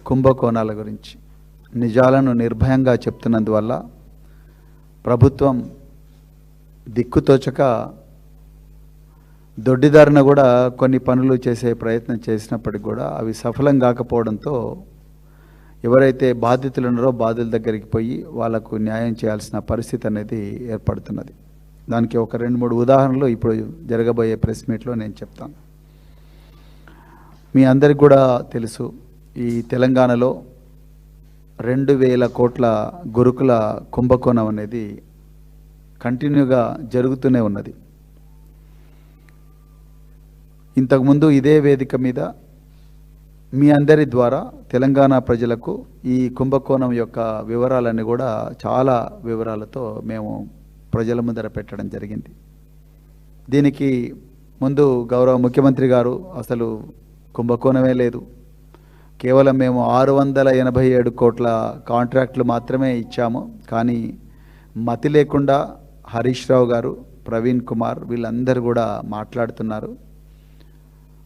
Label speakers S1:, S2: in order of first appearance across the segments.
S1: కుంభకోణాల గురించి నిజాలను నిర్భయంగా చెప్తున్నందువల్ల ప్రభుత్వం దిక్కుతోచక దొడ్డిదారిన కూడా కొన్ని పనులు చేసే ప్రయత్నం చేసినప్పటికి కూడా అవి సఫలం కాకపోవడంతో ఎవరైతే బాధితులు ఉన్నారో బాధితుల దగ్గరికి పోయి వాళ్ళకు న్యాయం చేయాల్సిన పరిస్థితి అనేది ఏర్పడుతున్నది. దానికి ఒక 2-3 ఉదాహరణలు ఇప్పుడు జరగబోయే ప్రెస్ మీట్లో నేను చెప్తాను. మీ అందరికి కూడా తెలుసు, ఈ తెలంగాణలో 2000 కోట్ల గురుకుల కుంభకోణం అనేది కంటిన్యూగా జరుగుతూనే ఉన్నది. ఇంతకుముందు ఇదే వేదిక మీద మీ అందరి ద్వారా తెలంగాణ ప్రజలకు ఈ కుంభకోణం యొక్క వివరాలన్నీ కూడా చాలా వివరాలతో మేము ప్రజల ముందర పెట్టడం జరిగింది. దీనికి ముందు గౌరవ ముఖ్యమంత్రి గారు అసలు కుంభకోణమే లేదు, కేవలం మేము 687 కోట్ల కాంట్రాక్టులు మాత్రమే ఇచ్చాము, కానీ మతి లేకుండా హరీష్ రావు గారు, ప్రవీణ్ కుమార్ వీళ్ళందరూ కూడా మాట్లాడుతున్నారు.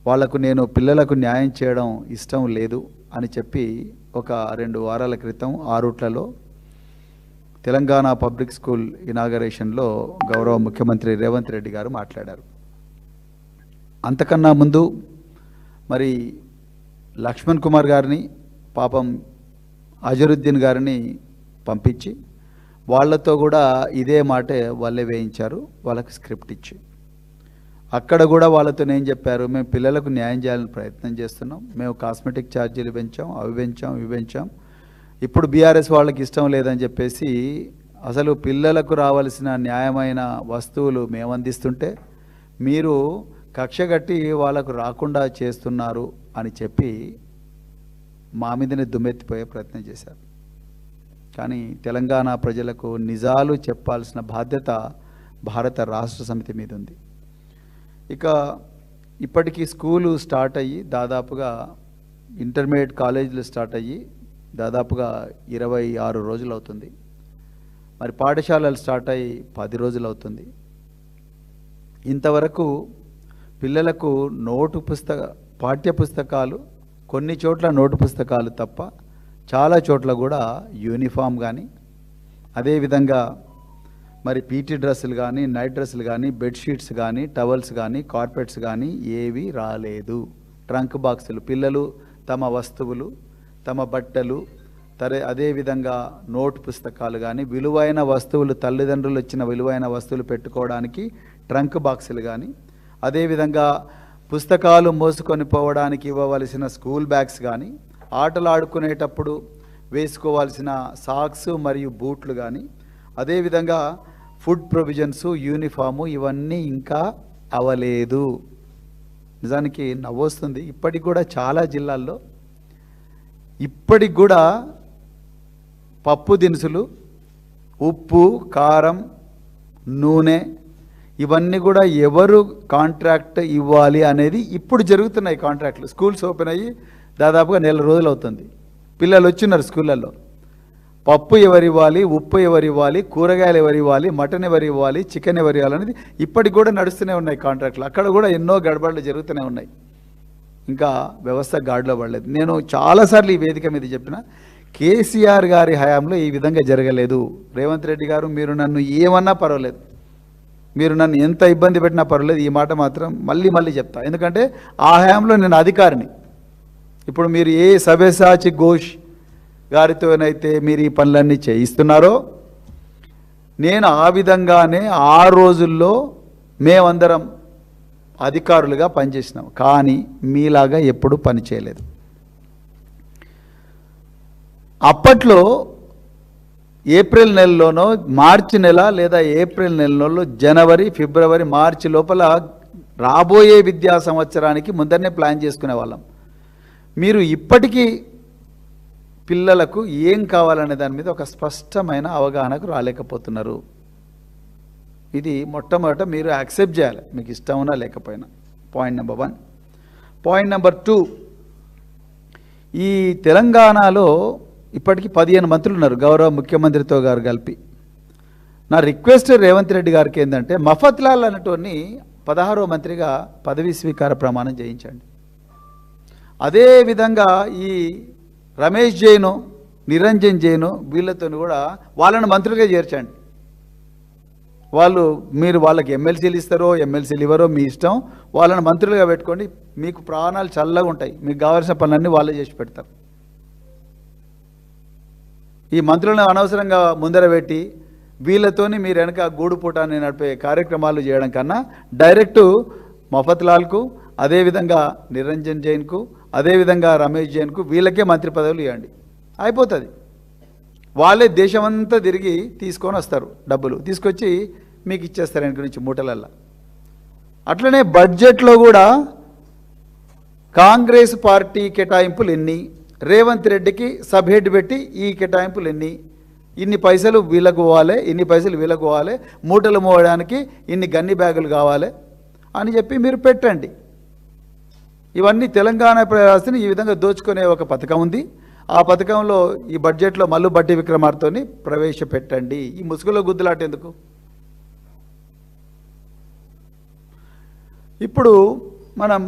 S1: వాళ్లకు నేను పిల్లలకు న్యాయం చేయడం ఇష్టం లేదు అని చెప్పి ఒక 2 వారాల క్రితం ఆరుట్లలో తెలంగాణ పబ్లిక్ స్కూల్ ఇనాగరేషన్లో గౌరవ ముఖ్యమంత్రి రేవంత్ రెడ్డి గారు మాట్లాడారు. అంతకన్నా ముందు మరి లక్ష్మణ్ కుమార్ గారిని, పాపం అజరుద్దీన్ గారిని పంపించి వాళ్ళతో కూడా ఇదే మాటే వాళ్ళే వేయించారు, వాళ్ళకి స్క్రిప్ట్ ఇచ్చి. అక్కడ కూడా వాళ్ళతో ఏం చెప్పారు, మేము పిల్లలకు న్యాయం చేయాలని ప్రయత్నం చేస్తున్నాం, మేము కాస్మెటిక్ ఛార్జీలు పెంచాం, అవి పెంచాం, ఇవి పెంచాం, ఇప్పుడు బీఆర్ఎస్ వాళ్ళకి ఇష్టం లేదని చెప్పేసి అసలు పిల్లలకు రావాల్సిన న్యాయమైన వస్తువులు మేము అందిస్తుంటే మీరు కక్షగట్టి వాళ్ళకు రాకుండా చేస్తున్నారు అని చెప్పి మా మీదనే దుమ్మెత్తిపోయే ప్రయత్నం చేశారు. కానీ తెలంగాణ ప్రజలకు నిజాలు చెప్పాల్సిన బాధ్యత భారత రాష్ట్ర సమితి మీద ఉంది. ఇక ఇప్పటికీ స్కూలు స్టార్ట్ అయ్యి దాదాపుగా ఇంటర్మీడియట్ కాలేజీలు స్టార్ట్ అయ్యి దాదాపుగా 26 రోజులు అవుతుంది. మరి పాఠశాలలు స్టార్ట్ అయ్యి 10 రోజులు అవుతుంది. ఇంతవరకు పిల్లలకు పాఠ్య పుస్తకాలు కొన్ని చోట్ల నోటు పుస్తకాలు తప్ప చాలా చోట్ల కూడా యూనిఫామ్ కానీ, అదేవిధంగా మరి పీటీ డ్రెస్సులు కానీ, నైట్ డ్రెస్సులు కానీ, బెడ్షీట్స్ కానీ, టవల్స్ కానీ, కార్పెట్స్ కానీ ఏవి రాలేదు. ట్రంక్ బాక్సులు, పిల్లలు తమ వస్తువులు, తమ బట్టలు, అదేవిధంగా నోటు పుస్తకాలు కానీ, విలువైన వస్తువులు, తల్లిదండ్రులు ఇచ్చిన విలువైన వస్తువులు పెట్టుకోవడానికి ట్రంక్ బాక్సులు కానీ, అదేవిధంగా పుస్తకాలు మోసుకొని పోవడానికి ఇవ్వవలసిన స్కూల్ బ్యాగ్స్ కానీ, ఆటలు ఆడుకునేటప్పుడు వేసుకోవాల్సిన సాక్స్ మరియు బూట్లు కానీ, అదేవిధంగా ఫుడ్ ప్రొవిజన్స్, యూనిఫాము ఇవన్నీ ఇంకా అవ్వలేదు. నిజానికి నవ్వొస్తుంది. ఇప్పటికి కూడా చాలా జిల్లాల్లో ఇప్పటికి కూడా పప్పు దినుసులు, ఉప్పు, కారం, నూనె ఇవన్నీ కూడా ఎవరు కాంట్రాక్ట్ ఇవ్వాలి అనేది ఇప్పుడు జరుగుతున్నాయి కాంట్రాక్ట్లు. స్కూల్స్ ఓపెన్ అయ్యి దాదాపుగా 1 రోజులు అవుతుంది. పిల్లలు వచ్చినారు స్కూళ్ళల్లో. పప్పు ఎవరు ఇవ్వాలి, ఉప్పు ఎవరు ఇవ్వాలి, కూరగాయలు ఎవరు ఇవ్వాలి, మటన్ ఎవరు ఇవ్వాలి, చికెన్ ఎవరు ఇవ్వాలి అనేది ఇప్పటికి కూడా నడుస్తూనే ఉన్నాయి కాంట్రాక్ట్లు. అక్కడ కూడా ఎన్నో గడబడలు జరుగుతూనే ఉన్నాయి. ఇంకా వ్యవస్థ గాడిలో పడలేదు. నేను చాలాసార్లు ఈ వేదిక మీద చెప్పిన, కేసీఆర్ గారి హయాంలో ఈ విధంగా జరగలేదు. రేవంత్ రెడ్డి గారు, మీరు నన్ను ఏమన్నా పర్వాలేదు, మీరు నన్ను ఎంత ఇబ్బంది పెట్టినా పర్వాలేదు, ఈ మాట మాత్రం మళ్ళీ చెప్తా. ఎందుకంటే ఆ హయాంలో నేను అధికారిని. ఇప్పుడు మీరు ఏ సవ్యసాచి ఘోష్ గారితోనైతే మీరు ఈ పనులన్నీ చేయిస్తున్నారో, నేను ఆ విధంగానే ఆ రోజుల్లో మేమందరం అధికారులుగా పనిచేసినాం. కానీ మీలాగా ఎప్పుడు పని చేయలేదు. అప్పట్లో ఏప్రిల్ నెలలోనో, మార్చి నెల లేదా ఏప్రిల్ నెలలోనో, జనవరి, ఫిబ్రవరి, మార్చి లోపల రాబోయే విద్యా సంవత్సరానికి ముందరనే ప్లాన్ చేసుకునే వాళ్ళం. మీరు ఇప్పటికీ పిల్లలకు ఏం కావాలనే దాని మీద ఒక స్పష్టమైన అవగాహనకు రాలేకపోతున్నారు. ఇది మొట్టమొదట మీరు యాక్సెప్ట్ చేయాలి, మీకు ఇష్టం ఉన్నా లేకపోయినా. Point number 1. పాయింట్ నెంబర్ 2, ఈ తెలంగాణలో ఇప్పటికీ 15 మంత్రులు ఉన్నారు గౌరవ ముఖ్యమంత్రితో గారు కలిపి. నా రిక్వెస్ట్ రేవంత్ రెడ్డి గారికి ఏంటంటే, మఫత్ లాల్ అనేటోని 16వ మంత్రిగా పదవీ స్వీకార ప్రమాణం చేయించండి. అదేవిధంగా ఈ రమేష్ జైను, నిరంజన్ జైను వీళ్ళతో కూడా వాళ్ళని మంత్రులుగా చేర్చండి. మీరు వాళ్ళకి ఎమ్మెల్సీలు ఇస్తారో ఎమ్మెల్సీలు ఇవ్వరో మీ ఇష్టం, వాళ్ళని మంత్రులుగా పెట్టుకోండి. మీకు ప్రాణాలు చల్లగా ఉంటాయి. మీకు కావాల్సిన పనులన్నీ వాళ్ళే చేసి పెడతారు. ఈ మంత్రులను అనవసరంగా ముందర పెట్టి వీళ్ళతోని మీరు వెనక గూడుపూటాన్ని నడిపే కార్యక్రమాలు చేయడం కన్నా డైరెక్టు మఫత్లాల్కు, అదేవిధంగా నిరంజన్ జైన్కు, అదేవిధంగా రమేష్ జైన్కు వీళ్ళకే మంత్రి పదవులు ఇవ్వండి, అయిపోతుంది. వాళ్ళే దేశమంతా తిరిగి తీసుకొని వస్తారు, డబ్బులు తీసుకొచ్చి మీకు ఇచ్చేస్తారు వెనక నుంచి మూటలల్లా. అట్లనే బడ్జెట్లో కూడా కాంగ్రెస్ పార్టీ కేటాయింపులు ఎన్ని, రేవంత్ రెడ్డికి సబ్ హెడ్ పెట్టి ఈ కేటాయింపులు ఎన్ని, ఇన్ని పైసలు వీళ్ళకు పోవాలి, ఇన్ని పైసలు వీళ్ళకు పోవాలి, మూటలు మోయడానికి ఇన్ని గన్ని బ్యాగులు కావాలి అని చెప్పి మీరు పెట్టండి. ఇవన్నీ తెలంగాణ ప్రజాస్తిని ఈ విధంగా దోచుకునే ఒక పథకం ఉంది. ఆ పథకంలో ఈ బడ్జెట్లో మల్లు బట్టి విక్రమార్కతోని ప్రవేశపెట్టండి. ఈ ముసుగులో గుద్దులాట ఎందుకు? ఇప్పుడు మనం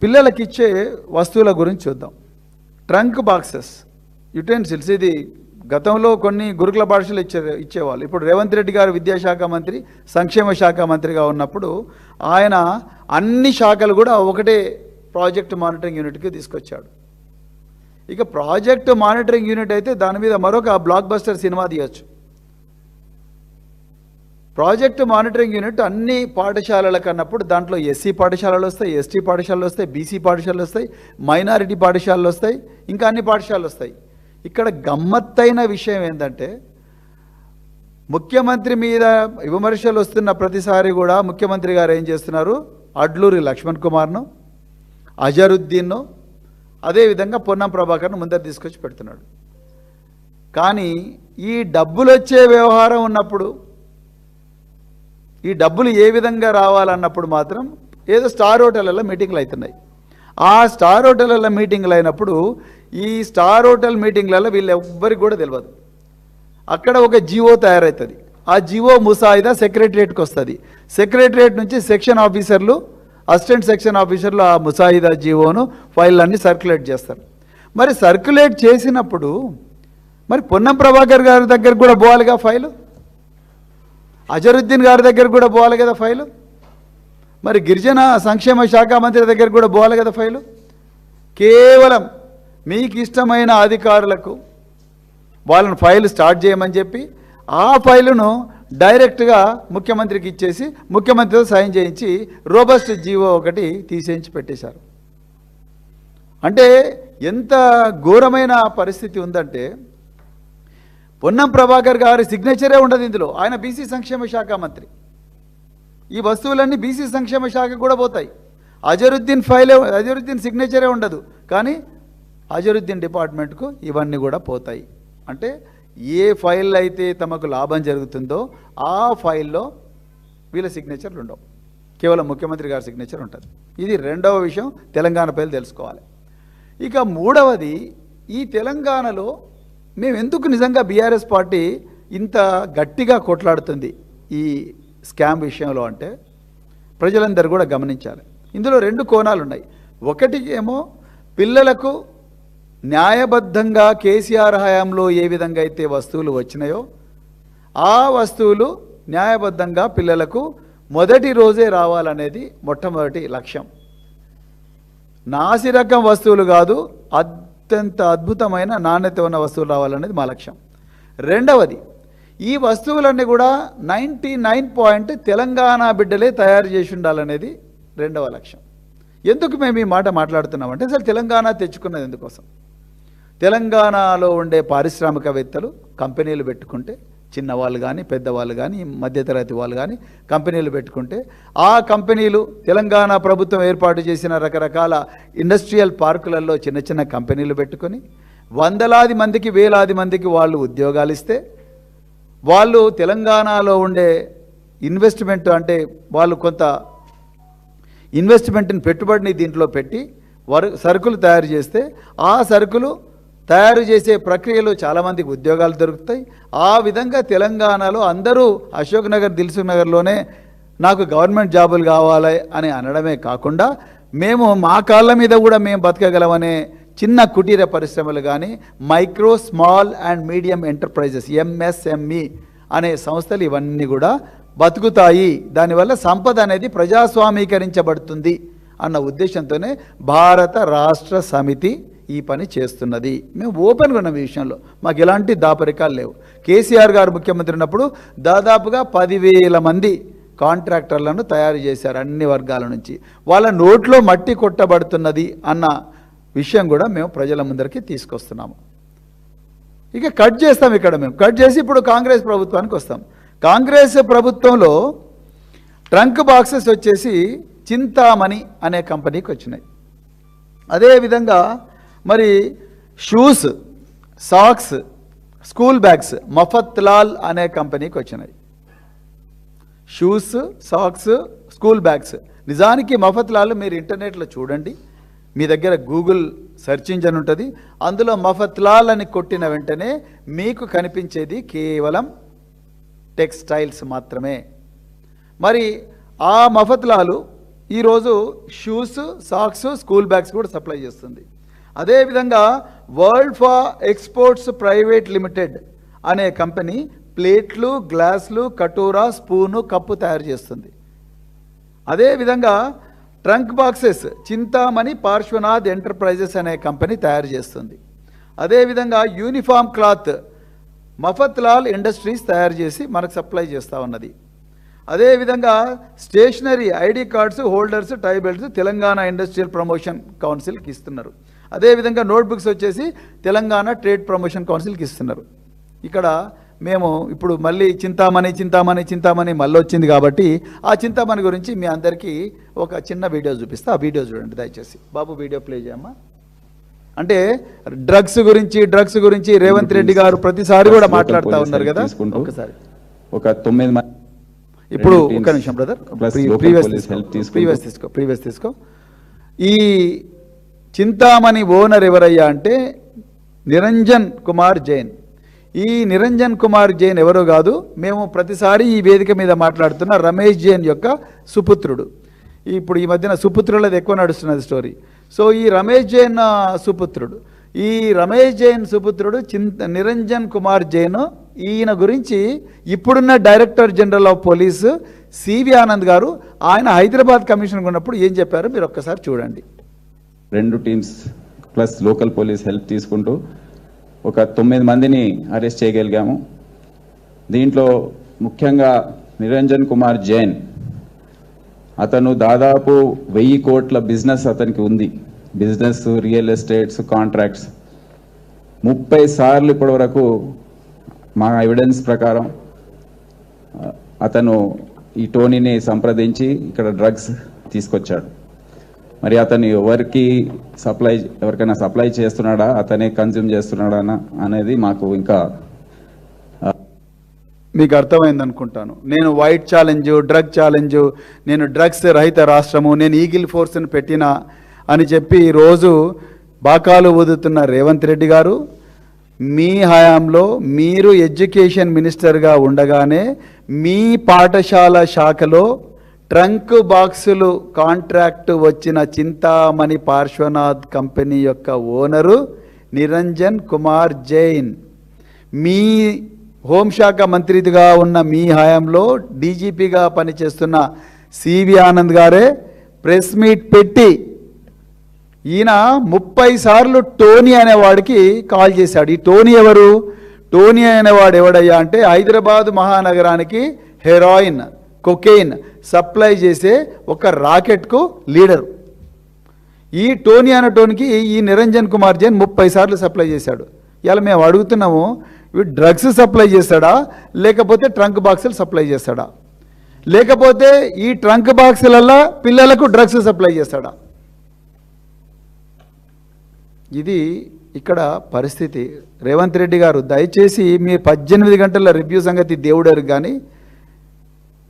S1: పిల్లలకిచ్చే వస్తువుల గురించి చూద్దాం. ట్రంక్ బాక్సెస్, యుటెన్సిల్స్, ఇది గతంలో కొన్ని గురుకుల పాఠశాలలు ఇచ్చేవాళ్ళు. ఇప్పుడు రేవంత్ రెడ్డి గారు విద్యాశాఖ మంత్రి, సంక్షేమ శాఖ మంత్రిగా ఉన్నప్పుడు ఆయన అన్ని శాఖలు కూడా ఒకటే ప్రాజెక్ట్ మానిటరింగ్ యూనిట్కి తీసుకొచ్చాడు. ఇక ప్రాజెక్ట్ మానిటరింగ్ యూనిట్ అయితే దాని మీద మరొక బ్లాక్ బస్టర్ సినిమా తీయచ్చు. ప్రాజెక్ట్ మానిటరింగ్ యూనిట్ అన్ని పాఠశాలలకు అన్నప్పుడు దాంట్లో ఎస్సీ పాఠశాలలు వస్తాయి, ఎస్టీ పాఠశాలలు వస్తాయి, బీసీ పాఠశాలలు వస్తాయి, మైనారిటీ పాఠశాలలు వస్తాయి, ఇంకా అన్ని పాఠశాలలు వస్తాయి. ఇక్కడ గమ్మత్తైన విషయం ఏంటంటే ముఖ్యమంత్రి మీద విమర్శలు వస్తున్న ప్రతిసారి కూడా ముఖ్యమంత్రి గారు ఏం చేస్తున్నారు, అడ్లూరి లక్ష్మణ్ కుమార్ను, అజరుద్దీన్ను, అదేవిధంగా పొన్నం ప్రభాకర్ను ముందర తీసుకొచ్చి పెడుతున్నాడు. కానీ ఈ డబ్బులు వచ్చే వ్యవహారం ఉన్నప్పుడు, ఈ డబ్బులు ఏ విధంగా రావాలన్నప్పుడు మాత్రం ఏదో స్టార్ హోటళ్ళలో మీటింగ్లు అవుతున్నాయి. ఆ స్టార్ హోటళ్ళలో మీటింగ్లు అయినప్పుడు ఈ స్టార్ హోటల్ మీటింగ్లలో వీళ్ళు ఎవ్వరికి కూడా తెలియదు. అక్కడ ఒక జీవో తయారవుతుంది. ఆ జీవో ముసాయిదా సెక్రటరియట్కి వస్తుంది. సెక్రటరియట్ నుంచి సెక్షన్ ఆఫీసర్లు, అసిస్టెంట్ సెక్షన్ ఆఫీసర్లు ఆ ముసాయిదా జీవోను ఫైళ్ళన్నీ సర్క్యులేట్ చేస్తారు. మరి సర్క్యులేట్ చేసినప్పుడు మరి పొన్నం ప్రభాకర్ గారి దగ్గర కూడా పోవాలిగా ఫైలు, అజరుద్దీన్ గారి దగ్గర కూడా పోవాలి కదా ఫైలు, మరి గిరిజన సంక్షేమ శాఖ మంత్రి దగ్గర కూడా పోవాలి కదా ఫైలు. కేవలం మీకు ఇష్టమైన అధికారులకు వాళ్ళని ఫైల్ స్టార్ట్ చేయమని చెప్పి ఆ ఫైలును డైరెక్ట్గా ముఖ్యమంత్రికి ఇచ్చేసి ముఖ్యమంత్రితో సైన్ చేయించి రోబస్ట్ జీవో ఒకటి తీసేయించి పెట్టేశారు. అంటే ఎంత ఘోరమైన పరిస్థితి ఉందంటే పొన్నం ప్రభాకర్ గారి సిగ్నేచరే ఉండదు ఇందులో. ఆయన బీసీ సంక్షేమ శాఖ మంత్రి. ఈ వస్తువులన్నీ బీసీ సంక్షేమ శాఖ కూడా పోతాయి. అజరుద్దీన్ సిగ్నేచరే ఉండదు, కానీ అజరుద్దీన్ డిపార్ట్మెంట్కు ఇవన్నీ కూడా పోతాయి. అంటే ఏ ఫైల్ అయితే తమకు లాభం జరుగుతుందో ఆ ఫైల్లో వీళ్ళ సిగ్నేచర్లు ఉండవు, కేవలం ముఖ్యమంత్రి గారి సిగ్నేచర్ ఉంటుంది. ఇది రెండవ విషయం తెలంగాణ ప్రజలు తెలుసుకోవాలి. ఇక మూడవది, ఈ తెలంగాణలో మేము ఎందుకు నిజంగా బీఆర్ఎస్ పార్టీ ఇంత గట్టిగా కొట్లాడుతుంది ఈ స్కామ్ విషయంలో అంటే ప్రజలందరూ కూడా గమనించాలి. ఇందులో రెండు కోణాలు ఉన్నాయి. ఒకటి ఏమో పిల్లలకు న్యాయబద్ధంగా కేసీఆర్ హయాంలో ఏ విధంగా అయితే వస్తువులు వచ్చినాయో ఆ వస్తువులు న్యాయబద్ధంగా పిల్లలకు మొదటి రోజే రావాలనేది మొట్టమొదటి లక్ష్యం. నాసిరకం వస్తువులు కాదు, అత్యంత అద్భుతమైన నాణ్యత ఉన్న వస్తువులు రావాలనేది మా లక్ష్యం. రెండవది, ఈ వస్తువులన్నీ కూడా 99% తెలంగాణ బిడ్డలే తయారు చేసి ఉండాలనేది రెండవ లక్ష్యం. ఎందుకు మేము ఈ మాట మాట్లాడుతున్నామంటే అసలు తెలంగాణ తెచ్చుకున్నది ఎందుకోసం? తెలంగాణలో ఉండే పారిశ్రామికవేత్తలు కంపెనీలు పెట్టుకుంటే, చిన్నవాళ్ళు కానీ పెద్దవాళ్ళు కానీ మధ్యతరగతి వాళ్ళు కానీ కంపెనీలు పెట్టుకుంటే ఆ కంపెనీలు తెలంగాణ ప్రభుత్వం ఏర్పాటు చేసిన రకరకాల ఇండస్ట్రియల్ పార్కులలో చిన్న చిన్న కంపెనీలు పెట్టుకొని వందలాది మందికి వేలాది మందికి వాళ్ళు ఉద్యోగాలు ఇస్తే వాళ్ళు తెలంగాణలో ఉండే ఇన్వెస్ట్మెంట్ అంటే వాళ్ళు కొంత ఇన్వెస్ట్మెంట్ని పెట్టుబడిని దీంట్లో పెట్టి సరుకులు తయారు చేస్తే ఆ సరుకులు తయారు చేసే ప్రక్రియలో చాలామందికి ఉద్యోగాలు దొరుకుతాయి. ఆ విధంగా తెలంగాణలో అందరూ అశోక్ నగర్ దిల్సుఖ్ నగర్లోనే నాకు గవర్నమెంట్ జాబులు కావాలి అని అనడమే కాకుండా మేము మా కాళ్ళ మీద కూడా మేము బతకగలమనే చిన్న కుటీర పరిశ్రమలు కానీ micro small and medium enterprises MSME అనే సంస్థలు ఇవన్నీ కూడా బతుకుతాయి. దానివల్ల సంపద అనేది ప్రజాస్వామీకరించబడుతుంది అన్న ఉద్దేశంతోనే భారత రాష్ట్ర సమితి ఈ పని చేస్తున్నది. మేము ఓపెన్గా ఉన్న విషయంలో మాకు ఎలాంటి దాపరికాలు లేవు. కేసీఆర్ గారు ముఖ్యమంత్రి ఉన్నప్పుడు దాదాపుగా 10,000 మంది కాంట్రాక్టర్లను తయారు చేశారు అన్ని వర్గాల నుంచి. వాళ్ళ నోట్లో మట్టి కొట్టబడుతున్నది అన్న విషయం కూడా మేము ప్రజల ముందరికి తీసుకొస్తున్నాము. ఇక కట్ చేస్తాం, ఇక్కడ మేము కట్ చేసి ఇప్పుడు కాంగ్రెస్ ప్రభుత్వానికి వస్తాం. కాంగ్రెస్ ప్రభుత్వంలో ట్రంక్ బాక్సెస్ వచ్చేసి చింతామణి అనే కంపెనీకి వచ్చినాయి. అదేవిధంగా మరి shoes, socks, school bags Mafatlal అనే కంపెనీకి వచ్చినాయి. Shoes, socks, school bags. నిజానికి మఫత్లాల్ మీరు ఇంటర్నెట్లో చూడండి, మీ దగ్గర గూగుల్ సెర్చ్ ఇంజన్ ఉంటుంది, అందులో మఫత్లాల్ అని కొట్టిన వెంటనే మీకు కనిపించేది కేవలం టెక్స్టైల్స్ మాత్రమే. మరి ఆ మఫత్లాలు ఈరోజు షూస్, సాక్స్, స్కూల్ బ్యాగ్స్ కూడా సప్లై చేస్తుంది. అదేవిధంగా world for exports private limited అనే కంపెనీ ప్లేట్లు, గ్లాసులు, కటోరా, స్పూను, కప్పు తయారు చేస్తుంది. అదేవిధంగా trunk boxes Chintamani Parshvanath enterprises అనే కంపెనీ తయారు చేస్తుంది. అదేవిధంగా యూనిఫామ్ క్లాత్ మఫత్లాల్ ఇండస్ట్రీస్ తయారు చేసి మనకు సప్లై చేస్తూ ఉన్నది. అదేవిధంగా స్టేషనరీ, ఐడి కార్డ్స్ హోల్డర్స్, టై బెల్ట్స్ తెలంగాణ ఇండస్ట్రియల్ ప్రమోషన్ కౌన్సిల్కి ఇస్తున్నారు. అదేవిధంగా నోట్బుక్స్ వచ్చేసి తెలంగాణ ట్రేడ్ ప్రమోషన్ కౌన్సిల్కి ఇస్తున్నారు. ఇక్కడ మేము ఇప్పుడు మళ్ళీ చింతామణి మళ్ళీ వచ్చింది కాబట్టి ఆ చింతామణి గురించి మీ అందరికీ ఒక చిన్న వీడియో చూపిస్తా. ఆ వీడియో చూడండి దయచేసి. బాబు వీడియో ప్లే చేయమ్మా. అంటే డ్రగ్స్ గురించి రేవంత్ రెడ్డి గారు ప్రతిసారి కూడా మాట్లాడుతూ ఉన్నారు కదా. ఒకసారి
S2: ఒక 9 మంది
S1: ఇప్పుడు ఒక్క నిమిషం బ్రదర్, ప్రీవియస్ తీసుకో. ఈ చింతామణి ఓనర్ ఎవరయ్యా అంటే నిరంజన్ కుమార్ జైన్. ఈ నిరంజన్ కుమార్ జైన్ ఎవరో కాదు, మేము ప్రతిసారి ఈ వేదిక మీద మాట్లాడుతున్న రమేష్ జైన్ యొక్క సుపుత్రుడు. ఇప్పుడు ఈ మధ్యన సుపుత్రులది ఎక్కువ నడుస్తున్నది స్టోరీ. సో ఈ రమేష్ జైన్ సుపుత్రుడు, ఈ రమేష్ జైన్ సుపుత్రుడు నిరంజన్ కుమార్ జైన్. ఈయన గురించి ఇప్పుడున్న director general of police C V Anand గారు ఆయన హైదరాబాద్ కమిషనర్ ఉన్నప్పుడు ఏం చెప్పారు మీరు ఒక్కసారి చూడండి.
S2: 2 teams plus local police help తీసుకుంటూ ఒక 9 మందిని అరెస్ట్ చేయగలిగాము. దీంట్లో ముఖ్యంగా నిరంజన్ కుమార్ జైన్, అతను దాదాపు 1000 కోట్ల బిజినెస్ అతనికి ఉంది. బిజినెస్, రియల్ ఎస్టేట్స్, కాంట్రాక్ట్స్ 30 సార్లు ఇప్పటి వరకు మా ఎవిడెన్స్ ప్రకారం అతను ఈ టోనీని సంప్రదించి ఇక్కడ డ్రగ్స్ తీసుకొచ్చాడు. మరి అతను ఎవరికైనా సప్లై చేస్తున్నాడా, అతనే కన్జ్యూమ్ చేస్తున్నాడా అనేది మాకు ఇంకా
S1: మీకు అర్థమైంది అనుకుంటాను. నేను వైట్ ఛాలెంజ్, డ్రగ్ ఛాలెంజ్, నేను డ్రగ్స్ రహిత రాష్ట్రము, నేను ఈగిల్ ఫోర్స్ని పెట్టినా అని చెప్పి రోజు బాకాలు ఊదుతున్న రేవంత్ రెడ్డి గారు, మీ హయాంలో మీరు ఎడ్యుకేషన్ మినిస్టర్గా ఉండగానే మీ పాఠశాల శాఖలో ట్రంక్ బాక్సులు కాంట్రాక్టు వచ్చిన చింతామణి పార్శ్వనాథ్ కంపెనీ యొక్క ఓనరు నిరంజన్ కుమార్ జైన్. మీ హోంశాఖ మంత్రిగా ఉన్న మీ హయాంలో డీజీపీగా పనిచేస్తున్న సివి ఆనంద్ గారే ప్రెస్ మీట్ పెట్టి ఈయన 30 సార్లు టోనీ అనేవాడికి కాల్ చేశాడు. ఈ టోనీ ఎవరు? టోనీ అనేవాడు ఎవడయ్యా అంటే హైదరాబాద్ మహానగరానికి హెరాయిన్, కొకెయిన్ సప్లై చేసే ఒక రాకెట్కు లీడరు. ఈ టోనీ అనే టోనీకి ఈ నిరంజన్ కుమార్ జైన్ 30 సార్లు సప్లై చేశాడు. ఇలా మేము అడుగుతున్నాము, వీడు డ్రగ్స్ సప్లై చేస్తాడా, లేకపోతే ట్రంక్ బాక్సులు సప్లై చేస్తాడా, లేకపోతే ఈ ట్రంక్ బాక్సులలో పిల్లలకు డ్రగ్స్ సప్లై చేస్తాడా? ఇది ఇక్కడ పరిస్థితి. రేవంత్ రెడ్డి గారు దయచేసి మీ 18 గంటల రివ్యూ సంగతి దేవుడరు, కానీ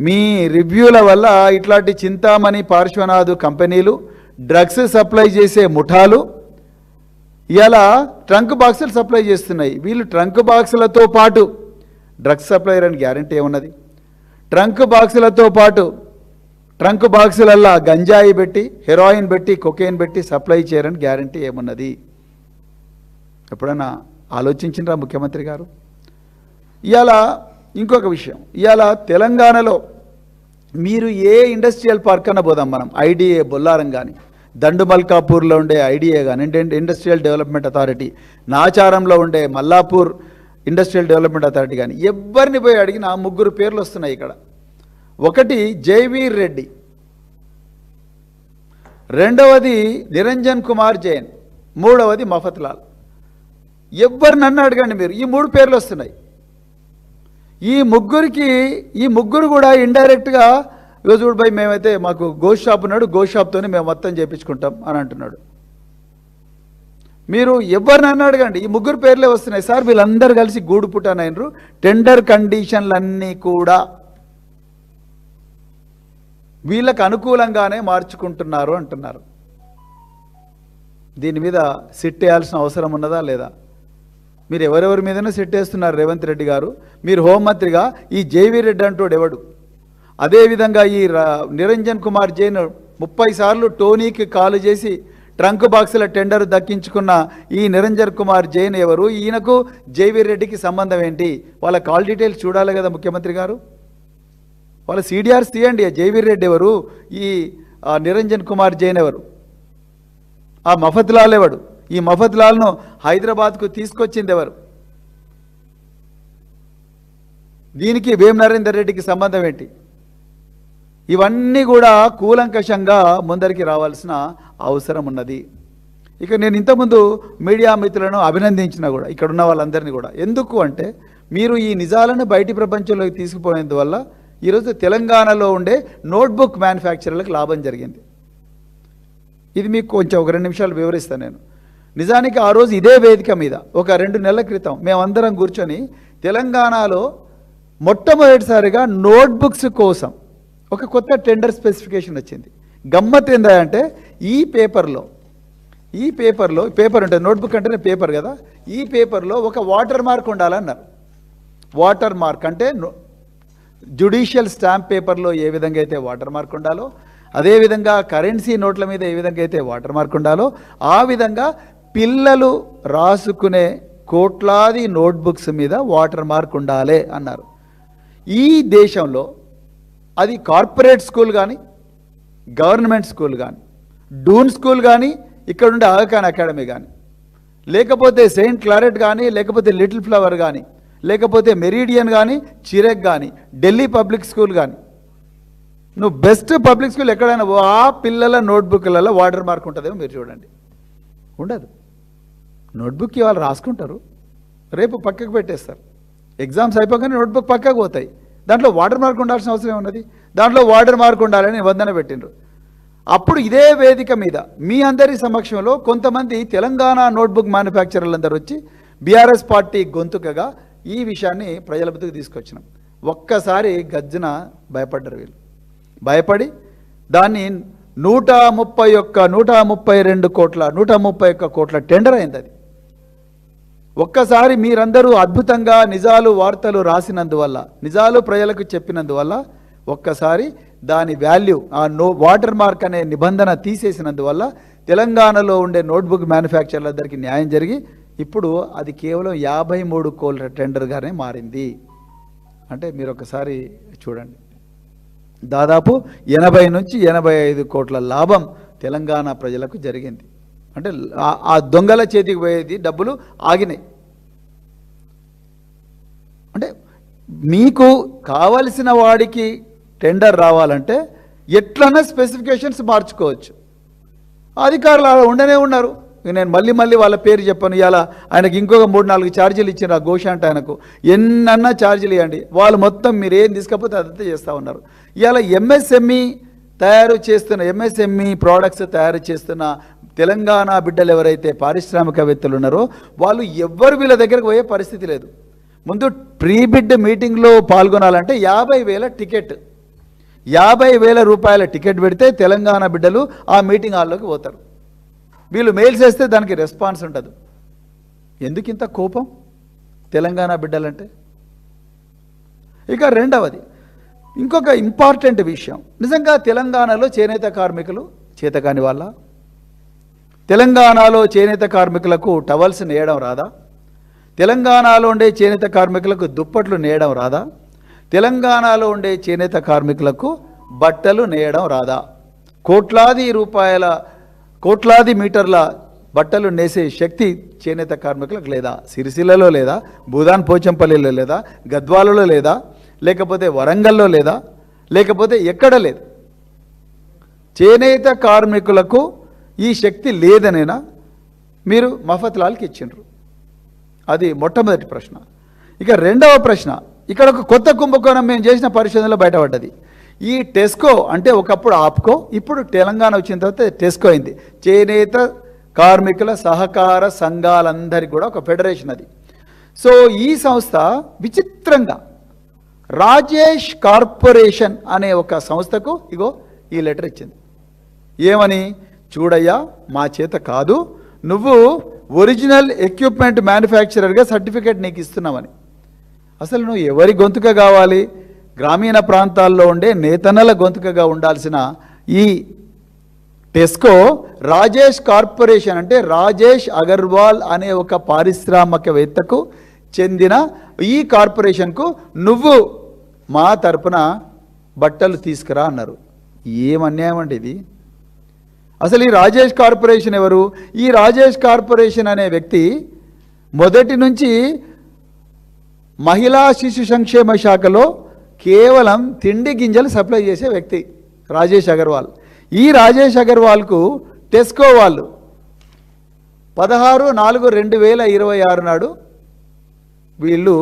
S1: మీ రివ్యూల వల్ల ఇట్లాంటి చింతామణి పార్శ్వనాథ్ కంపెనీలు, డ్రగ్స్ సప్లై చేసే ముఠాలు ఇలా ట్రంక్ బాక్సులు సప్లై చేస్తున్నాయి. వీళ్ళు ట్రంక్ బాక్సులతో పాటు డ్రగ్స్ సప్లైయర్ అని గ్యారంటీ ఏమున్నది? ట్రంక్ బాక్సులతో పాటు ట్రంక్ బాక్సులల్లా గంజాయి పెట్టి, హెరాయిన్ పెట్టి, కొకైన్ పెట్టి సప్లై చేయరని గ్యారంటీ ఏమున్నది? ఎప్పుడైనా ఆలోచించినరా ముఖ్యమంత్రి గారు? ఇవాళ ఇంకొక విషయం, ఇవాళ తెలంగాణలో మీరు ఏ ఇండస్ట్రియల్ పార్క్ అన్న పోదాం మనం, ఐడిఏ బొల్లారం కానీ, దండుమల్కాపూర్లో ఉండే ఐడిఏ కానీ, ఇండస్ట్రియల్ డెవలప్మెంట్ అథారిటీ, నాచారంలో ఉండే మల్లాపూర్ ఇండస్ట్రియల్ డెవలప్మెంట్ అథారిటీ కానీ, ఎవరిని పోయి అడిగినా 3 పేర్లు వస్తున్నాయి ఇక్కడ. ఒకటి జైవీర్ రెడ్డి, రెండవది నిరంజన్ కుమార్ జైన్, మూడవది మఫత్లాల్. ఎవరినన్నా అడగండి మీరు, ఈ 3 పేర్లు వస్తున్నాయి. ఈ ముగ్గురు కూడా ఇండైరెక్ట్గా చూడు భయ్ మేమైతే మాకు గోష్ షాప్ ఉన్నాడు, గోష్ షాప్తోనే మేము మొత్తం చేయించుకుంటాం అని అంటున్నాడు. మీరు ఎవరినన్నా అడగండి, ఈ 3 పేర్లే వస్తున్నాయి. సార్ వీళ్ళందరూ కలిసి గూడు పుట్టానైనరు, టెండర్ కండిషన్లన్నీ కూడా వీళ్ళకు అనుకూలంగానే మార్చుకుంటున్నారు అంటున్నారు. దీని మీద సిట్ వేయాల్సిన అవసరం ఉన్నదా లేదా? మీరు ఎవరెవరి మీదనే సిట్ వేస్తున్నారు రేవంత్ రెడ్డి గారు? మీరు హోంమంత్రిగా ఈ జేవీ రెడ్డి అంటోడు ఎవడు? అదేవిధంగా ఈ నిరంజన్ కుమార్ జైన్ 30 సార్లు టోనీకి కాలు చేసి ట్రంక్ బాక్సుల టెండర్ దక్కించుకున్న ఈ నిరంజన్ కుమార్ జైన్ ఎవరు? ఈయనకు జేవీ రెడ్డికి సంబంధం ఏంటి? వాళ్ళ కాల్ డీటెయిల్స్ చూడాలి కదా ముఖ్యమంత్రి గారు. వాళ్ళ CDRs తీయండి. జేవీ రెడ్డి ఎవరు? ఈ నిరంజన్ కుమార్ జైన్ ఎవరు? ఆ మఫత్లాల్ ఎవడు? ఈ మఫత్లాల్ను హైదరాబాద్కు తీసుకొచ్చింది ఎవరు? దీనికి వేం నరేందర్ రెడ్డికి సంబంధం ఏంటి? ఇవన్నీ కూడా కూలంకషంగా ముందరికి రావాల్సిన అవసరం ఉన్నది. ఇక నేను ఇంతకుముందు మీడియా మిత్రులను అభినందించిన కూడా, ఇక్కడ ఉన్న వాళ్ళందరినీ కూడా. ఎందుకు అంటే మీరు ఈ నిజాలను బయటి ప్రపంచంలోకి తీసుకుపోయినందువల్ల ఈరోజు తెలంగాణలో ఉండే నోట్బుక్ మ్యానుఫ్యాక్చరర్లకు లాభం జరిగింది. ఇది మీకు కొంచెం ఒక 2 నిమిషాలు వివరిస్తాను నేను. నిజానికి ఆ రోజు ఇదే వేదిక మీద ఒక 2 నెలల క్రితం మేమందరం కూర్చొని తెలంగాణలో మొట్టమొదటిసారిగా నోట్బుక్స్ కోసం ఒక కొత్త టెండర్ స్పెసిఫికేషన్ వచ్చింది. గమ్మత్ ఏంటంటే ఈ పేపర్ ఉంటుంది, నోట్బుక్ అంటేనే పేపర్ కదా, ఈ పేపర్లో ఒక వాటర్ మార్క్ ఉండాలన్నారు. వాటర్ మార్క్ అంటే జ్యుడిషియల్ స్టాంప్ పేపర్లో ఏ విధంగా అయితే వాటర్ మార్క్ ఉండాలో, అదేవిధంగా కరెన్సీ నోట్ల మీద ఏ విధంగా అయితే వాటర్ మార్క్ ఉండాలో, ఆ విధంగా పిల్లలు రాసుకునే కోట్లాది నోట్బుక్స్ మీద వాటర్ మార్క్ ఉండాలి అన్నారు. ఈ దేశంలో అది కార్పొరేట్ స్కూల్ కానీ, గవర్నమెంట్ స్కూల్ కానీ, డూన్ స్కూల్ కానీ, ఇక్కడ ఉండే ఆగాఖాన్ అకాడమీ కానీ, లేకపోతే సెయింట్ క్లారెట్ కానీ, లేకపోతే లిటిల్ ఫ్లవర్ కానీ, లేకపోతే మెరీడియన్ కానీ, చిరెక్ కానీ, ఢిల్లీ పబ్లిక్ స్కూల్ కానీ, నువ్వు బెస్ట్ పబ్లిక్ స్కూల్ ఎక్కడైనా ఆ పిల్లల నోట్బుక్లలో వాటర్ మార్క్ ఉంటుందేమో మీరు చూడండి. ఉండదు. నోట్బుక్ ఇవాళ రాసుకుంటారు, రేపు పక్కకు పెట్టేస్తారు. ఎగ్జామ్స్ అయిపోగానే నోట్బుక్ పక్కకు పోతాయి. దాంట్లో వాటర్ మార్క్ ఉండాల్సిన అవసరం ఉన్నది. దాంట్లో వాటర్ మార్క్ ఉండాలని నిబంధన పెట్టిండ్రు. అప్పుడు ఇదే వేదిక మీద మీ అందరి సమక్షంలో కొంతమంది తెలంగాణ నోట్బుక్ మ్యానుఫ్యాక్చరర్లందరూ వచ్చి బీఆర్ఎస్ పార్టీ గొంతుకగా ఈ విషయాన్ని ప్రజల బతుకు తీసుకొచ్చినాం. ఒక్కసారి గజ్జన భయపడ్డారు వీళ్ళు. భయపడి దాన్ని 131 కోట్ల టెండర్ అయింది. అది ఒక్కసారి మీరందరూ అద్భుతంగా నిజాలు వార్తలు రాసినందువల్ల, నిజాలు ప్రజలకు చెప్పినందువల్ల, ఒక్కసారి దాని వాల్యూ ఆ వాటర్ మార్క్ అనే నిబంధన తీసేసినందువల్ల తెలంగాణలో ఉండే నోట్బుక్ మ్యానుఫ్యాక్చరర్లందరికీ న్యాయం జరిగి ఇప్పుడు అది కేవలం 53 కోట్ల టెండర్గానే మారింది. అంటే మీరు ఒకసారి చూడండి, దాదాపు 80 నుంచి 85 కోట్ల లాభం తెలంగాణ ప్రజలకు జరిగింది. అంటే ఆ దొంగల చేతికి పోయేది డబ్బులు ఆగినాయి. అంటే మీకు కావలసిన వాడికి టెండర్ రావాలంటే ఎట్లన్నా స్పెసిఫికేషన్స్ మార్చుకోవచ్చు. అధికారులు అలా ఉండనే ఉన్నారు. నేను మళ్ళీ వాళ్ళ పేరు చెప్పాను. ఇవాళ ఆయనకి ఇంకొక 3-4 ఛార్జీలు ఇచ్చిన ఆ ఘోష అంటే ఆయనకు ఎన్నన్నా ఛార్జీలు ఇవ్వండి, వాళ్ళు మొత్తం మీరు ఏం తీసుకపోతే అదంతా చేస్తూ ఉన్నారు. ఇవాళ ఎంఎస్ఎంఈ ప్రోడక్ట్స్ తయారు చేస్తున్న తెలంగాణ బిడ్డలు ఎవరైతే పారిశ్రామికవేత్తలు ఉన్నారో వాళ్ళు ఎవ్వరు వీళ్ళ దగ్గరకు పోయే పరిస్థితి లేదు. ముందు ప్రీ బిడ్ మీటింగ్లో పాల్గొనాలంటే 50,000 టికెట్, 50,000 రూపాయల టికెట్ పెడితే తెలంగాణ బిడ్డలు ఆ మీటింగ్ హాల్లోకి పోతారు. వీళ్ళు మెయిల్స్ వేస్తే దానికి రెస్పాన్స్ ఉండదు. ఎందుకు ఇంత కోపం తెలంగాణ బిడ్డలంటే? ఇక రెండవది, ఇంకొక ఇంపార్టెంట్ విషయం, నిజంగా తెలంగాణలో చేనేత కార్మికులు చేతకాని వాళ్ళ? తెలంగాణలో చేనేత కార్మికులకు టవల్స్ నేయడం రాదా? తెలంగాణలో ఉండే చేనేత కార్మికులకు దుప్పట్లు నేయడం రాదా? తెలంగాణలో ఉండే చేనేత కార్మికులకు బట్టలు నేయడం రాదా? కోట్లాది రూపాయల కోట్లాది మీటర్ల బట్టలు నేసే శక్తి చేనేత కార్మికులకు లేదా? సిరిసిల్లలో లేదా? భూదాన్ పోచంపల్లిలో లేదా? గద్వాలలో లేదా? లేకపోతే వరంగల్లో లేదా? లేకపోతే ఎక్కడ లేదు? చేనేత కార్మికులకు ఈ శక్తి లేదనేనా మీరు మఫత్లాల్కి ఇచ్చిండ్రు? అది మొట్టమొదటి ప్రశ్న. ఇక రెండవ ప్రశ్న, ఇక్కడ ఒక కొత్త కుంభకోణం మేము చేసిన పరిశోధనలో బయటపడ్డది. ఈ టెస్కో అంటే ఒకప్పుడు ఆప్కో, ఇప్పుడు తెలంగాణ వచ్చిన తర్వాత టెస్కో అయింది. చేనేత కార్మికుల సహకార సంఘాలందరికీ కూడా ఒక ఫెడరేషన్ అది. సో ఈ సంస్థ విచిత్రంగా రాజేష్ కార్పొరేషన్ అనే ఒక సంస్థకు ఇగో ఈ లెటర్ ఇచ్చింది. ఏమని? చూడయ్యా, మా చేత కాదు, నువ్వు ఒరిజినల్ ఎక్విప్మెంట్ మ్యానుఫ్యాక్చరర్గా సర్టిఫికేట్ నీకు ఇస్తున్నామని. అసలు నువ్వు ఎవరి గొంతుక కావాలి? గ్రామీణ ప్రాంతాల్లో ఉండే నేతన్నల గొంతుకగా ఉండాల్సిన ఈ టెస్కో రాజేష్ కార్పొరేషన్ అంటే రాజేష్ అగర్వాల్ అనే ఒక పారిశ్రామికవేత్తకు చెందిన ఈ కార్పొరేషన్కు నువ్వు మా తరపున బట్టలు తీసుకురా అన్నారు. ఏం అన్యాయం అండి ఇది! అసలు ఈ రాజేష్ కార్పొరేషన్ ఎవరు? ఈ రాజేష్ కార్పొరేషన్ అనే వ్యక్తి మొదటి నుంచి మహిళా శిశు సంక్షేమ శాఖలో కేవలం తిండి గింజలు సప్లై చేసే వ్యక్తి రాజేష్ అగర్వాల్. ఈ రాజేష్ అగర్వాల్కు టెస్కో వాళ్ళు 16/4/2026 నాడు వీళ్ళు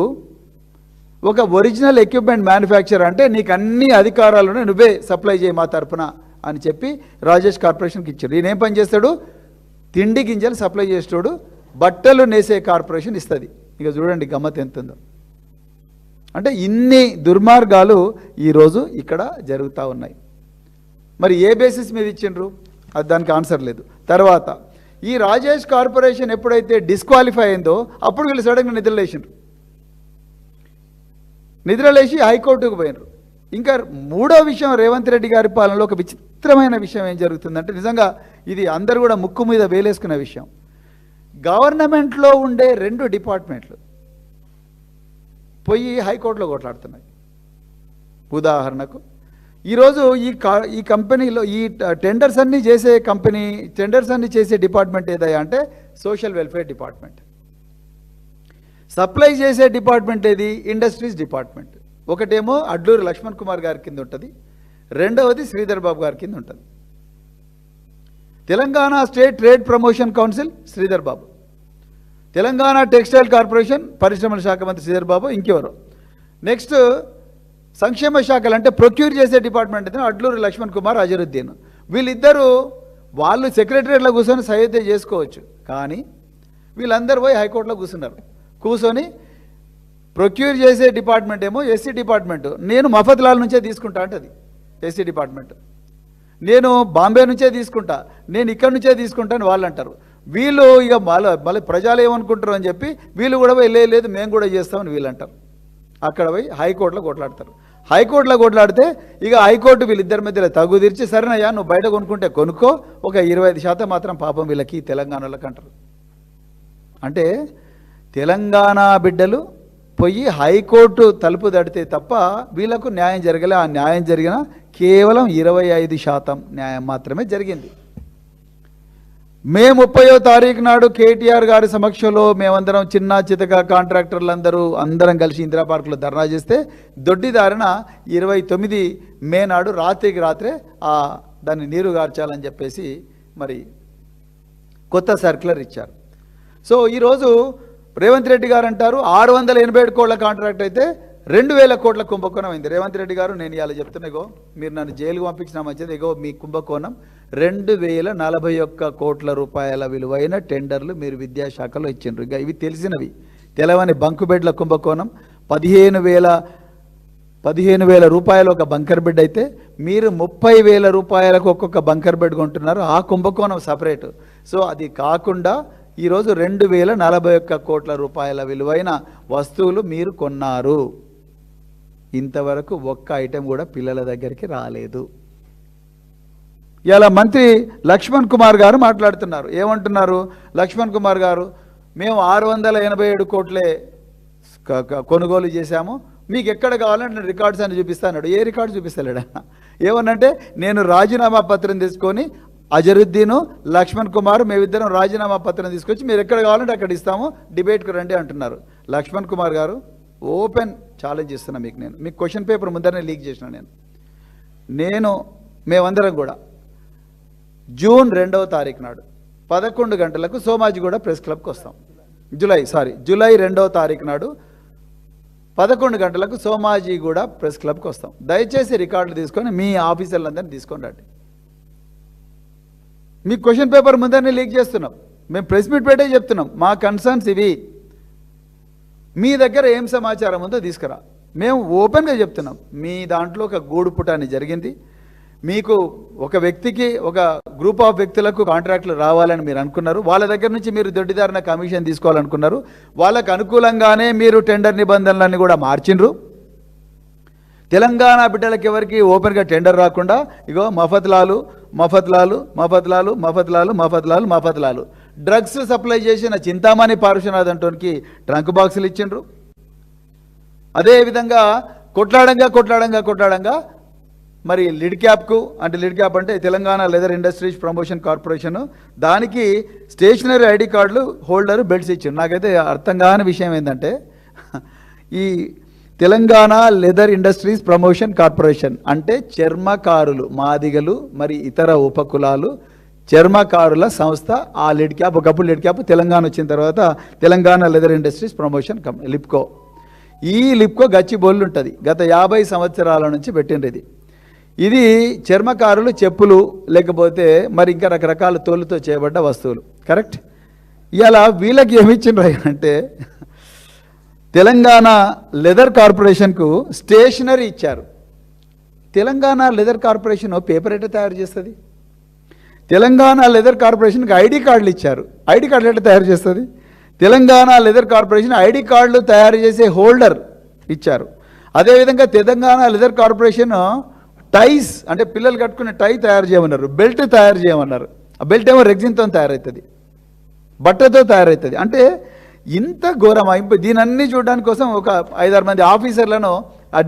S1: ఒక ఒరిజినల్ ఎక్విప్మెంట్ మ్యానుఫ్యాక్చర్ అంటే నీకు అన్ని అధికారాలను నువ్వే సప్లై చేయి మా తరపున అని చెప్పి రాజేష్ కార్పొరేషన్కి ఇచ్చాడు. ఈయన ఏం పని చేస్తాడు? తిండి గింజలు సప్లై చేస్తాడు, బట్టలు నేసే కార్పొరేషన్ ఇస్తుంది. ఇక చూడండి గమ్మత్ ఎంత ఉందో. అంటే ఇన్ని దుర్మార్గాలు ఈరోజు ఇక్కడ జరుగుతూ ఉన్నాయి. మరి ఏ బేసిస్ మీద ఇచ్చిండ్రు? అది దానికి ఆన్సర్ లేదు. తర్వాత ఈ రాజేష్ కార్పొరేషన్ ఎప్పుడైతే డిస్క్వాలిఫై అయిందో అప్పుడు వీళ్ళు సడన్గా నిద్రలేసిండ్రు. నిద్రలేసి హైకోర్టుకు పోయినరు. ఇంకా మూడో విషయం, రేవంత్ రెడ్డి గారి పాలనలో ఒక విచిత్రమైన విషయం ఏం జరుగుతుందంటే, నిజంగా ఇది అందరూ కూడా ముక్కు మీద వేలేసుకునే విషయం. గవర్నమెంట్లో ఉండే 2 డిపార్ట్మెంట్లు పోయి హైకోర్టులో కొట్లాడుతున్నాయి. ఉదాహరణకు ఈరోజు ఈ కంపెనీలో ఈ టెండర్స్ అన్నీ చేసే డిపార్ట్మెంట్ ఏదయ్యా అంటే సోషల్ వెల్ఫేర్ డిపార్ట్మెంట్. సప్లై చేసే డిపార్ట్మెంట్ ఏది? Industries department. ఒకటేమో అడ్లూరి లక్ష్మణ్ కుమార్ గారి కింద ఉంటుంది, రెండవది శ్రీధర్ బాబు గారి కింద ఉంటుంది. Telangana state trade promotion council Sridhar Babu, Telangana textile corporation పరిశ్రమల శాఖ మంత్రి శ్రీధర్ బాబు, ఇంకెవరు. నెక్స్ట్ సంక్షేమ శాఖలు అంటే ప్రొక్యూర్ చేసే డిపార్ట్మెంట్ అయితే అడ్లూరి లక్ష్మణ్ కుమార్, అజరుద్దీన్. వీళ్ళిద్దరూ వాళ్ళు సెక్రటరియట్లో కూర్చొని సహాయత చేసుకోవచ్చు, కానీ వీళ్ళందరూ పోయి హైకోర్టులో కూర్చొని ప్రొక్యూర్ చేసే డిపార్ట్మెంట్ ఏమో ఎస్సీ డిపార్ట్మెంట్, నేను మఫత్లాల్ నుంచే తీసుకుంటా అంటది ఎస్సీ డిపార్ట్మెంట్, నేను బాంబే నుంచే తీసుకుంటా, నేను ఇక్కడి నుంచే తీసుకుంటా అని వాళ్ళు అంటారు. వీళ్ళు ఇక మళ్ళీ ప్రజలు ఏమనుకుంటారు అని చెప్పి వీళ్ళు కూడా పోయి లేదు మేము కూడా చేస్తామని వీళ్ళు అంటారు. అక్కడ పోయి హైకోర్టులో కొట్లాడతారు. హైకోర్టులో కొట్లాడితే ఇక హైకోర్టు వీళ్ళిద్దరి మధ్యలో తగు తీర్చి, సరేనయ్యా నువ్వు బయట కొనుక్కుంటే కొనుక్కో, ఒక 25% మాత్రం పాపం వీళ్ళకి తెలంగాణలోకి అంటారు. అంటే తెలంగాణ బిడ్డలు పోయి హైకోర్టు తలుపు తడితే తప్ప వీళ్ళకు న్యాయం జరగలే. ఆ న్యాయం జరిగిన కేవలం 25% న్యాయం మాత్రమే జరిగింది. మే 30వ తారీఖు నాడు కేటీఆర్ గారి సమక్షంలో మేమందరం చిన్న చితక కాంట్రాక్టర్లందరూ అందరం కలిసి ఇందిరా పార్కులో ధర్నా చేస్తే దొడ్డిదారిన 29 మే నాడు రాత్రికి రాత్రే దాన్ని నీరు గార్చాలని చెప్పేసి మరి కొత్త సర్క్యులర్ ఇచ్చారు. సో ఈరోజు రేవంత్ రెడ్డి గారు అంటారు 687 కోట్ల కాంట్రాక్ట్ అయితే 2000 కోట్ల కుంభకోణం అయింది. రేవంత్ రెడ్డి గారు నేను ఇలా చెప్తున్నా, ఇగో మీరు నన్ను జైలుకు పంపించిన మంచిది, ఇగో మీ కుంభకోణం 2041 కోట్ల రూపాయల విలువైన టెండర్లు మీరు విద్యాశాఖలో ఇచ్చిండ్రు. ఇక ఇవి తెలిసినవి. తెలవని బంకుబెడ్ల కుంభకోణం 15,000 రూపాయలు ఒక బంకర్ బెడ్ అయితే మీరు 30,000 రూపాయలకు ఒక్కొక్క బంకర్ బెడ్ కొంటున్నారు. ఆ కుంభకోణం సపరేట్. సో అది కాకుండా ఈరోజు 2041 కోట్ల రూపాయల విలువైన వస్తువులు మీరు కొన్నారు. ఇంతవరకు ఒక్క ఐటెం కూడా పిల్లల దగ్గరికి రాలేదు. ఇలా మంత్రి లక్ష్మణ్ కుమార్ గారు మాట్లాడుతున్నారు. ఏమంటున్నారు లక్ష్మణ్ కుమార్ గారు? మేము 687 కోట్లే కొనుగోలు చేశాము, మీకు ఎక్కడ కావాలంటే నేను రికార్డ్స్ అని చూపిస్తాను. ఏ రికార్డు చూపిస్తలేడు ఆయన. ఏమనంటే నేను రాజీనామా పత్రం తీసుకొని అజరుద్దీను లక్ష్మణ్ కుమార్ మేమిద్దరం రాజీనామా పత్రం తీసుకొచ్చి మీరు ఎక్కడ కావాలంటే అక్కడ ఇస్తాము, డిబేట్కి రండి అంటున్నారు. లక్ష్మణ్ కుమార్ గారు ఓపెన్ ఛాలెంజ్ ఇస్తున్నా మీకు క్వశ్చన్ పేపర్ ముందరనే లీక్ చేసిన మేమందరం కూడా జూన్ 2వ తారీఖు నాడు 11 గంటలకు సోమాజిగూడ ప్రెస్ క్లబ్కి వస్తాం. జూలై 2వ తారీఖు నాడు 11 గంటలకు సోమాజిగూడ ప్రెస్ క్లబ్కి వస్తాం. దయచేసి రికార్డులు తీసుకొని మీ ఆఫీసర్లందరినీ తీసుకొని రండి. మీ క్వశ్చన్ పేపర్ ముందరనే లీక్ చేస్తున్నాం. మేము ప్రెస్ మీట్ పెట్టే చెప్తున్నాం మా కన్సర్న్స్ ఇవి, మీ దగ్గర ఏం సమాచారం ఉందో తీసుకురా. మేము ఓపెన్గా చెప్తున్నాం మీ దాంట్లో ఒక గూడు పుటాన్ని జరిగింది, మీకు ఒక వ్యక్తికి ఒక గ్రూప్ ఆఫ్ వ్యక్తులకు కాంట్రాక్టులు రావాలని మీరు అనుకున్నారు, వాళ్ళ దగ్గర నుంచి మీరు దొడ్డిదారిన కమిషన్ తీసుకోవాలనుకున్నారు, వాళ్ళకు అనుకూలంగానే మీరు టెండర్ నిబంధనలన్నీ కూడా మార్చిండ్రు. తెలంగాణ బిడ్డలకి ఎవరికి ఓపెన్గా టెండర్ రాకుండా ఇగో మఫత్లాలు డ్రగ్స్ సప్లై చేసిన చింతామణి పార్శ్వనాథ్ అంటోనికి ట్రంక్ బాక్సులు ఇచ్చిండ్రు. అదేవిధంగా కొట్లాడంగా మరి లిడ్ క్యాప్ అంటే Telangana leather industries promotion corporation దానికి స్టేషనరీ ఐడి కార్డులు హోల్డర్ బెల్ట్స్ ఇచ్చిండ్రు. నాకైతే అర్థం కాని విషయం ఏంటంటే ఈ Telangana leather industries promotion corporation అంటే చర్మకారులు మాదిగలు మరి ఇతర ఉపకులాలు చర్మకారుల సంస్థ. ఆ లిడ్ క్యాప్ ఒకప్పుడు లిడ్ క్యాప్ తెలంగాణ వచ్చిన తర్వాత తెలంగాణ లెదర్ ఇండస్ట్రీస్ ప్రమోషన్ లిప్కో. ఈ లిప్కో గచ్చిబౌలి ఉంటుంది, గత 50 సంవత్సరాల నుంచి పెట్టిండ్రు. ఇది చర్మకారులు చెప్పులు లేకపోతే మరి ఇంకా రకరకాల తోలుతో చేయబడ్డ వస్తువులు. కరెక్ట్. ఇలా వీళ్ళకి ఏమిచ్చిండ్రు అంటే తెలంగాణ లెదర్ కార్పొరేషన్కు స్టేషనరీ ఇచ్చారు. తెలంగాణ లెదర్ కార్పొరేషన్ పేపర్ ఎట్లా తయారు చేస్తుంది? తెలంగాణ లెదర్ కార్పొరేషన్కి ఐడి కార్డులు ఇచ్చారు. ఐడి కార్డులు ఎట్లా తయారు చేస్తుంది? తెలంగాణ లెదర్ కార్పొరేషన్ ఐడి కార్డులు తయారు చేసే హోల్డర్ ఇచ్చారు. అదేవిధంగా తెలంగాణ లెదర్ కార్పొరేషన్ టైస్ అంటే పిల్లలు కట్టుకునే టై తయారు చేయమన్నారు, బెల్ట్ తయారు చేయమన్నారు. ఆ బెల్ట్ ఏమో రెగ్జిన్తో తయారవుతుంది, బట్టతో తయారవుతుంది. అంటే ఇంత ఘోరమా? దీని అన్ని చూడడానికి కోసం ఒక 5-6 మంది ఆఫీసర్లను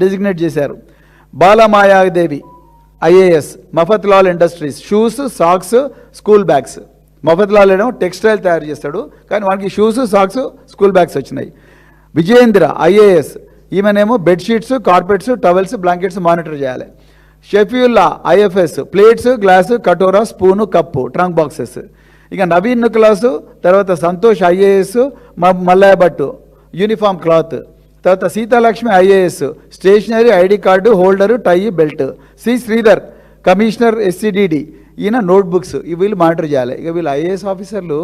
S1: డెసిగ్నేట్ చేశారు. Bala Maya Devi IAS, Mafatlal industries shoes socks school bags. Mafatlal ఏమో టెక్స్టైల్ తయారు చేస్తాడు, కానీ వానికి షూస్ సాక్స్ స్కూల్ బ్యాగ్స్ వచ్చినాయి. విజయేంద్ర IAS, ఈమెనేమో bedsheets carpets towels blankets monitor చేయాలి. షఫీయుల్లా IFS, ప్లేట్స్ గ్లాసు కటోరా స్పూను కప్పు ట్రంక్ బాక్సెస్. ఇక నవీన్ క్లాసు తర్వాత Santosh IAS Mallaiah Bhattu uniform cloth. తర్వాత Sitalakshmi IAS stationery ID card holder tie belt. C Sridhar commissioner SCDD ఈయన notebooks. వీళ్ళు monitor చేయాలి. ఇక వీళ్ళు IAS ఆఫీసర్లు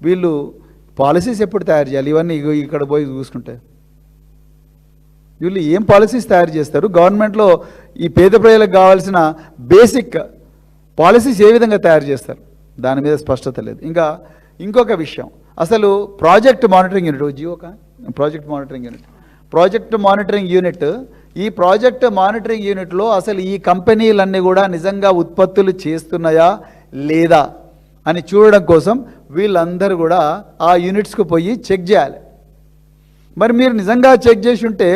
S1: వీళ్ళు పాలసీస్ ఎప్పుడు తయారు చేయాలి? ఇవన్నీ ఇక్కడ పోయి చూసుకుంటే వీళ్ళు ఏం పాలసీస్ తయారు చేస్తారు? గవర్నమెంట్లో ఈ పేద ప్రజలకు కావాల్సిన బేసిక్ పాలసీస్ ఏ విధంగా తయారు చేస్తారు? దాని మీద స్పష్టత లేదు. ఇంకా ఇంకొక విషయం, అసలు ప్రాజెక్ట్ మానిటరింగ్ యూనిట్ ఈ ప్రాజెక్ట్ మానిటరింగ్ యూనిట్లో అసలు ఈ కంపెనీలన్నీ కూడా నిజంగా ఉత్పత్తులు చేస్తున్నాయా లేదా అని చూడడం కోసం వీళ్ళందరూ కూడా ఆ యూనిట్స్కు పోయి చెక్ చేయాలి. మరి మీరు నిజంగా చెక్ చేసి ఉంటే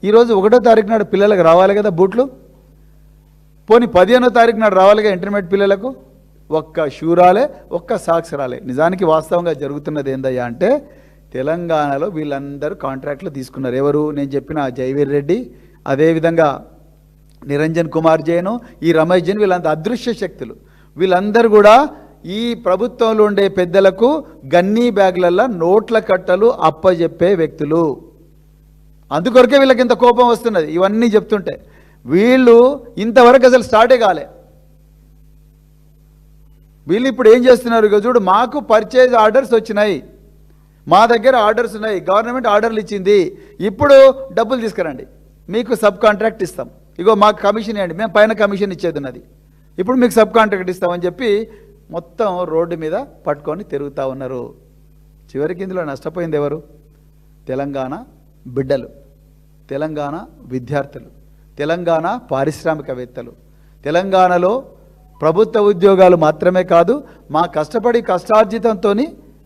S1: ఈరోజు 1వ తారీఖు నాడు పిల్లలకు రావాలి కదా బూట్లు, పోనీ 15వ తారీఖు నాడు రావాలిగా ఇంటర్మీడియట్ పిల్లలకు. ఒక్క షూ రాలే, ఒక్క సాక్స్ రాలే. నిజానికి వాస్తవంగా జరుగుతున్నది ఏందయ్యా అంటే తెలంగాణలో వీళ్ళందరూ కాంట్రాక్ట్లు తీసుకున్నారు. ఎవరు? నేను చెప్పిన జైవీర్ రెడ్డి, అదేవిధంగా నిరంజన్ కుమార్ జైను, ఈ రమేష్ జైన్, వీళ్ళంతా అదృశ్య శక్తులు. వీళ్ళందరూ కూడా ఈ ప్రభుత్వంలో ఉండే పెద్దలకు గన్నీ బ్యాగులల్లో నోట్ల కట్టలు అప్పజెప్పే వ్యక్తులు. అందుకొరకే వీళ్ళకి ఇంత కోపం వస్తున్నది ఇవన్నీ చెప్తుంటే. వీళ్ళు ఇంతవరకు అసలు స్టార్టే కాలే. వీళ్ళు ఇప్పుడు ఏం చేస్తున్నారు? ఇక చూడు, మాకు పర్చేజ్ ఆర్డర్స్ వచ్చినాయి, మా దగ్గర ఆర్డర్స్ ఉన్నాయి, గవర్నమెంట్ ఆర్డర్లు ఇచ్చింది, ఇప్పుడు డబ్బులు తీసుకురండి, మీకు సబ్ కాంట్రాక్ట్ ఇస్తాం, ఇగో మాకు కమిషన్ ఇవ్వండి, మేము పైన కమిషన్ ఇచ్చేది ఉన్నది, ఇప్పుడు మీకు సబ్ కాంట్రాక్ట్ ఇస్తామని చెప్పి మొత్తం రోడ్డు మీద పట్టుకొని తిరుగుతూ ఉన్నారు. చివరికి ఇందులో నష్టపోయింది ఎవరు? తెలంగాణ బిడ్డలు. తెలంగాణ విద్యార్థులు, తెలంగాణ పారిశ్రామికవేత్తలు, తెలంగాణలో ప్రభుత్వ ఉద్యోగాలు మాత్రమే కాదు, మా కష్టార్జితంతో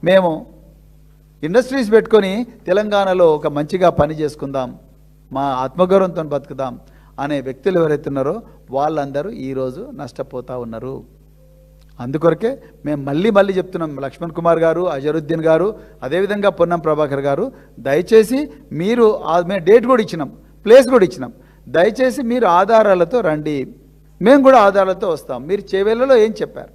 S1: మేము ఇండస్ట్రీస్ పెట్టుకొని తెలంగాణలో ఒక మంచిగా పని చేసుకుందాం, మా ఆత్మగౌరవంతో బతుకుదాం అనే వ్యక్తులు ఎవరైతే ఉన్నారో వాళ్ళందరూ ఈరోజు నష్టపోతూ ఉన్నారు. అందుకొరకే మేము మళ్ళీ చెప్తున్నాం, లక్ష్మణ్ కుమార్ గారు, అజరుద్దీన్ గారు, అదేవిధంగా పొన్నం ప్రభాకర్ గారు, దయచేసి మీరు మేము డేట్ కూడా ఇచ్చినాం, ప్లేస్ కూడా ఇచ్చినాం, దయచేసి మీరు ఆధారాలతో రండి, మేము కూడా ఆధారాలతో వస్తాం. మీరు చేవెళ్లలో ఏం చెప్పారు,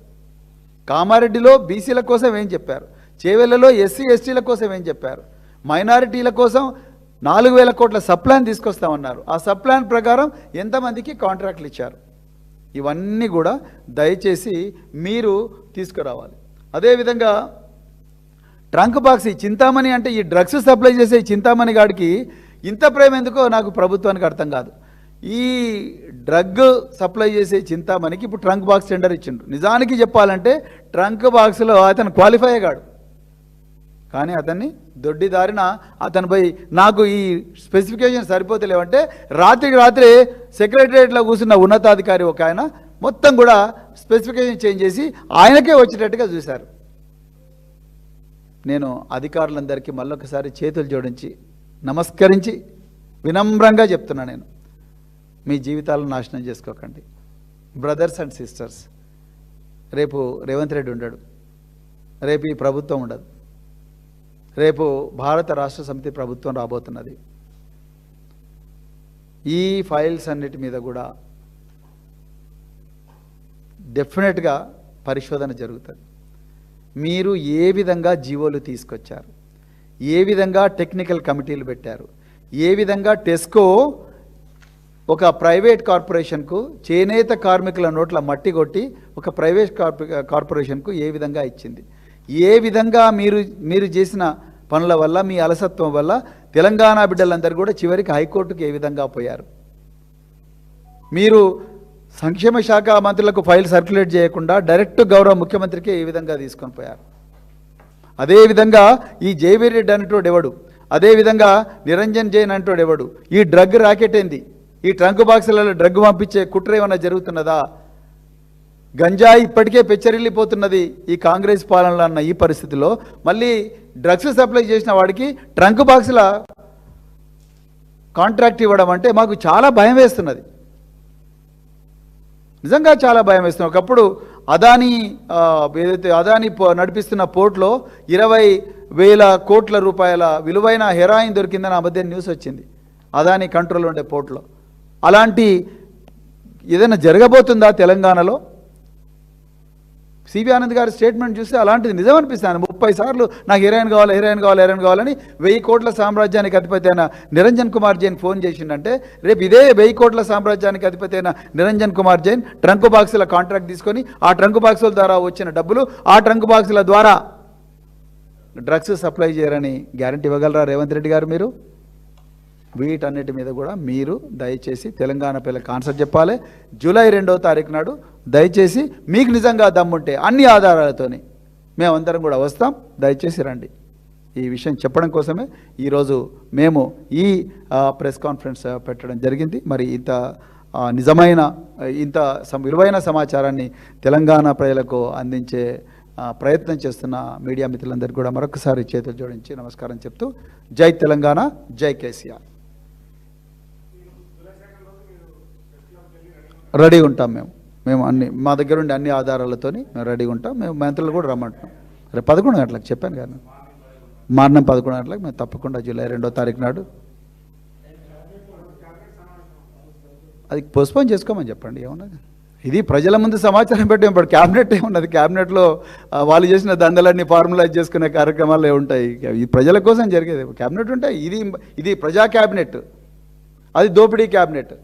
S1: కామారెడ్డిలో బీసీల కోసం ఏం చెప్పారు, చేవెళ్లలో ఎస్సీ ఎస్టీల కోసం ఏం చెప్పారు, మైనారిటీల కోసం 4,000 కోట్ల సప్లాన్ తీసుకొస్తామన్నారు, ఆ సప్లాన్ ప్రకారం ఎంతమందికి కాంట్రాక్ట్లు ఇచ్చారు, ఇవన్నీ కూడా దయచేసి మీరు తీసుకురావాలి. అదేవిధంగా ట్రంక్ బాక్స్, ఈ చింతామణి అంటే ఈ డ్రగ్స్ సప్లై చేసే చింతామణి గాడికి ఇంత ప్రేమ ఎందుకో నాకు ప్రభుత్వానికి అర్థం కాదు. ఈ డ్రగ్ సప్లై చేసే చింతామణికి ఇప్పుడు ట్రంక్ బాక్స్ టెండర్ ఇచ్చిండ్రు. నిజానికి చెప్పాలంటే ట్రంక్ బాక్స్లో అతను క్వాలిఫై అయ్యాడు, కానీ అతన్ని దొడ్డిదారిన అతను పోయి నాకు ఈ స్పెసిఫికేషన్ సరిపోతలేవంటే రాత్రికి రాత్రి సెక్రటరియట్లో కూర్చున్న ఉన్నతాధికారి ఒక ఆయన మొత్తం కూడా స్పెసిఫికేషన్ చేంజ్ చేసి ఆయనకే వచ్చేటట్టుగా చూశారు. నేను అధికారులందరికీ మళ్ళొకసారి చేతులు జోడించి నమస్కరించి వినమ్రంగా చెప్తున్నా, నేను మీ జీవితాలను నాశనం చేసుకోకండి. బ్రదర్స్ అండ్ సిస్టర్స్, రేపు రేవంత్ రెడ్డి ఉండడు, రేపు ఈ ప్రభుత్వం ఉండదు, రేపు భారత రాష్ట్ర సమితి ప్రభుత్వం రాబోతున్నది. ఈ ఫైల్స్ అన్నిటి మీద కూడా డెఫినెట్గా పరిశోధన జరుగుతుంది. మీరు ఏ విధంగా జీవోలు తీసుకొచ్చారు, ఏ విధంగా టెక్నికల్ కమిటీలు పెట్టారు, ఏ విధంగా టెస్కో ఒక ప్రైవేట్ కార్పొరేషన్కు చేనేత కార్మికుల నోట్ల మట్టి కొట్టి ఒక ప్రైవేట్ కార్పొరేషన్కు ఏ విధంగా ఇచ్చింది, ఏ విధంగా మీరు చేసిన పనుల వల్ల, మీ అలసత్వం వల్ల తెలంగాణ బిడ్డలందరూ కూడా చివరికి హైకోర్టుకు ఏ విధంగా పోయారు. మీరు సంక్షేమ శాఖ మంత్రులకు ఫైల్ సర్క్యులేట్ చేయకుండా డైరెక్ట్ గౌరవ ముఖ్యమంత్రికి ఏ విధంగా తీసుకొని పోయారు. అదేవిధంగా ఈ జేవీ రెడ్డి అనేటోడు ఎవడు, అదేవిధంగా నిరంజన్ జైన్ అంటోడు ఎవడు, ఈ డ్రగ్ రాకెట్ ఏంది, ఈ ట్రంక్ బాక్సులలో డ్రగ్ పంపించే కుట్ర ఏమన్నా జరుగుతున్నదా, గంజాయి ఇప్పటికే పెచ్చరిల్లిపోతున్నది ఈ కాంగ్రెస్ పాలనలో అన్న ఈ పరిస్థితిలో మళ్ళీ డ్రగ్స్ సప్లై చేసిన వాడికి ట్రంక్ బాక్సుల కాంట్రాక్ట్ ఇవ్వడం అంటే మాకు చాలా భయం వేస్తున్నది, నిజంగా చాలా భయం వేస్తుంది. ఒకప్పుడు ఏదైతే అదానీ నడిపిస్తున్న పోర్ట్లో 20,000 కోట్ల రూపాయల విలువైన హెరాయిన్ దొరికిందని ఆ మధ్య న్యూస్ వచ్చింది అదానీ కంట్రోల్ ఉండే పోర్ట్లో. అలాంటి ఏదైనా జరగబోతుందా తెలంగాణలో? సిబి ఆనంద్ గారి స్టేట్మెంట్ చూస్తే అలాంటిది నిజం అనిపిస్తాను. 30 సార్లు నాకు హెరాయిన్ కావాలని 1000 కోట్ల సామ్రాజ్యానికి అధిపతి అయిన నిరంజన్ కుమార్ జైన్ ఫోన్ చేసిండంటే రేపు ఇదే 1000 కోట్ల సామ్రాజ్యానికి అధిపతి అయిన నిరంజన్ కుమార్ జైన్ ట్రంక్ బాక్సుల కాంట్రాక్ట్ తీసుకొని ఆ ట్రంక్ బాక్సుల ద్వారా వచ్చిన డబ్బులు ఆ ట్రంక్ బాక్సుల ద్వారా డ్రగ్స్ సప్లై చేయరని గ్యారంటీ ఇవ్వగలరా రేవంత్ రెడ్డి గారు? మీరు వీటన్నిటి మీద కూడా మీరు దయచేసి తెలంగాణ పిల్లలకు ఆన్సర్ చెప్పాలి. జూలై 2వ తారీఖు నాడు దయచేసి మీకు నిజంగా దమ్ముంటే అన్ని ఆధారాలతోని మేమందరం కూడా వస్తాం, దయచేసి రండి. ఈ విషయం చెప్పడం కోసమే ఈరోజు మేము ఈ ప్రెస్ కాన్ఫరెన్స్ పెట్టడం జరిగింది. మరి ఇంత నిజమైన ఇంత విలువైన సమాచారాన్ని తెలంగాణ ప్రజలకు అందించే ప్రయత్నం చేస్తున్న మీడియా మిత్రులందరికీ కూడా మరొకసారి చేతులు జోడించి నమస్కారం చెప్తూ జై తెలంగాణ, జై కేసీఆర్. రెడీ ఉంటాం మేము అన్ని మా దగ్గర ఉండే అన్ని ఆధారాలతోని మేము రెడీగా ఉంటాం. మేము మంత్రులు కూడా రమ్మంటున్నాం. రేపు 11 గంటలకు చెప్పాను కదా, మార్నింగ్ 11 గంటలకు మేము తప్పకుండా జూలై 2వ తారీఖు నాడు అది పోస్ట్పోన్ చేసుకోమని చెప్పండి. ఏమున్నది, ఇది ప్రజల ముందు సమాచారం పెట్టి ఇప్పుడు క్యాబినెట్ ఏమున్నది, క్యాబినెట్లో వాళ్ళు చేసిన దందలన్నీ ఫార్ములైజ్ చేసుకునే కార్యక్రమాలు ఉంటాయి. ఇది ప్రజల కోసం జరిగేది క్యాబినెట్ ఉంటాయి. ఇది ప్రజా క్యాబినెట్, అది దోపిడీ క్యాబినెట్.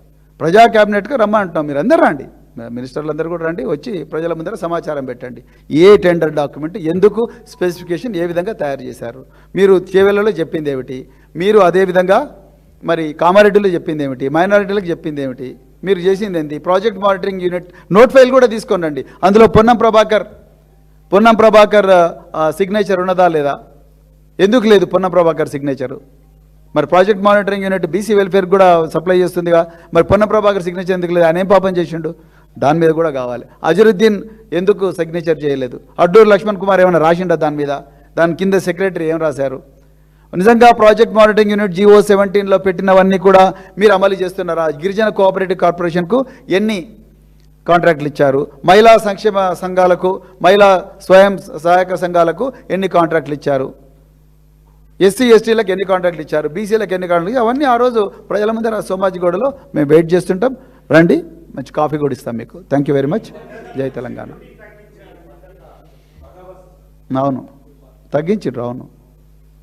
S1: ప్రజా క్యాబినెట్గా రమ్మంటున్నాం, మీరు అందరూ రండి, మినిస్టర్లు అందరూ కూడా రండి, వచ్చి ప్రజల ముందర సమాచారం పెట్టండి. ఏ టెండర్ డాక్యుమెంట్, ఎందుకు స్పెసిఫికేషన్, ఏ విధంగా తయారు చేశారు, మీరు చేవెళ్లలో చెప్పింది ఏమిటి, మీరు అదేవిధంగా మరి కామారెడ్డిలో చెప్పింది ఏమిటి, మైనారిటీలకు చెప్పింది ఏమిటి, మీరు చేసింది ఏంటి, project monitoring unit note file కూడా తీసుకోండి. అందులో పొన్నం ప్రభాకర్ సిగ్నేచర్ ఉన్నదా లేదా, ఎందుకు లేదు పొన్నం ప్రభాకర్ సిగ్నేచరు, మరి project monitoring unit BC welfare కూడా సప్లై చేస్తుందిగా, మరి పొన్న ప్రభాకర్ సిగ్నేచర్ ఎందుకు లేదు? ఆయన ఏం పాపం చేసిండు? దాని మీద కూడా కావాలి. అజరుద్దీన్ ఎందుకు సిగ్నేచర్ చేయలేదు? అడ్డూరు లక్ష్మణ్ కుమార్ ఏమైనా రాసిండా దాని మీద? దాని కింద సెక్రటరీ ఏం రాశారు? నిజంగా ప్రాజెక్ట్ మానిటరింగ్ యూనిట్ GO 17లో పెట్టినవన్నీ కూడా మీరు అమలు చేస్తున్నారా? గిరిజన కోఆపరేటివ్ కార్పొరేషన్కు ఎన్ని కాంట్రాక్ట్లు ఇచ్చారు? మహిళా సంక్షేమ సంఘాలకు, మహిళా స్వయం సహాయక సంఘాలకు ఎన్ని కాంట్రాక్ట్లు ఇచ్చారు? SC STలకు ఎన్ని కాంట్రాక్ట్లు ఇచ్చారు? బీసీలకు ఎన్ని కాంట్రాక్ట్లు? అవన్నీ ఆ రోజు ప్రజల ముందర సోమాజిగూడలో మేము వెయిట్ చేస్తుంటాం. రండి, మంచి కాఫీ కూడా ఇస్తాం మీకు. Thank you very much. జై తెలంగాణ. అవును, తగ్గించారు. అవును,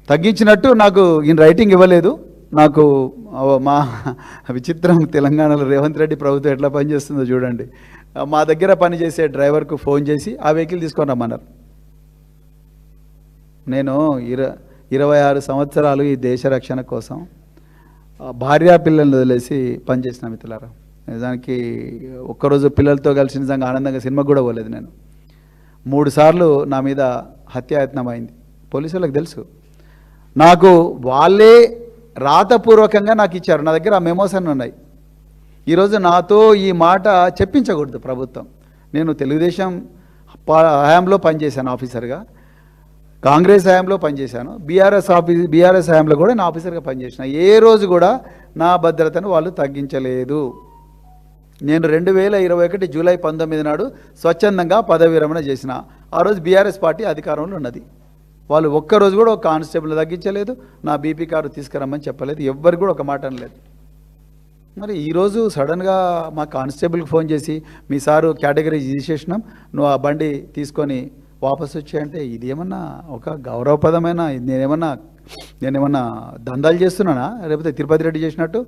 S1: తగ్గించినట్టు నాకు ఈయన రైటింగ్ ఇవ్వలేదు. నాకు మా విచిత్రం, తెలంగాణలో రేవంత్ రెడ్డి ప్రభుత్వం ఎట్లా పనిచేస్తుందో చూడండి. మా దగ్గర పనిచేసే డ్రైవర్కు ఫోన్ చేసి ఆ వెహికల్ తీసుకొని రమ్మన్నారు. నేను 26 సంవత్సరాలు ఈ దేశ రక్షణ కోసం భార్యా పిల్లల్ని వదిలేసి పనిచేసిన మిత్రులారా. నిజానికి ఒక్కరోజు పిల్లలతో కలిసి నిజంగా ఆనందంగా సినిమాకు కూడా పోలేదు. నేను 3 సార్లు నా మీద హత్యాయత్నం అయింది. పోలీసులకు తెలుసు. నాకు వాళ్ళే రాతపూర్వకంగా నాకు ఇచ్చారు. నా దగ్గర ఆ మెమోస్ అన్నీ ఉన్నాయి. ఈరోజు నాతో ఈ మాట చెప్పించకూడదు ప్రభుత్వం. నేను తెలుగుదేశం హయాంలో పనిచేశాను ఆఫీసర్గా, కాంగ్రెస్ హయాంలో పనిచేశాను, బీఆర్ఎస్ హయాంలో కూడా నా ఆఫీసర్గా పనిచేసిన. ఏ రోజు కూడా నా భద్రతను వాళ్ళు తగ్గించలేదు. నేను 2021 జూలై 19 నాడు స్వచ్ఛందంగా పదవి విరమణ చేసిన. ఆ రోజు బీఆర్ఎస్ పార్టీ అధికారంలో ఉన్నది. వాళ్ళు ఒక్కరోజు కూడా ఒక కానిస్టేబుల్ తగ్గించలేదు, నా బీపీ కారు తీసుకురమ్మని చెప్పలేదు, ఎవ్వరు కూడా ఒక మాట అనలేదు. మరి ఈరోజు సడన్గా మా కానిస్టేబుల్కి ఫోన్ చేసి మీ సారు కేటగిరీ తీసేసినాం, నువ్వు ఆ బండి తీసుకొని వాపసు వచ్చాయంటే ఇది ఏమన్నా ఒక గౌరవపదమైన? నేనేమన్నా దందాలు చేస్తున్నానా? లేకపోతే తిరుపతి రెడ్డి చేసినట్టు,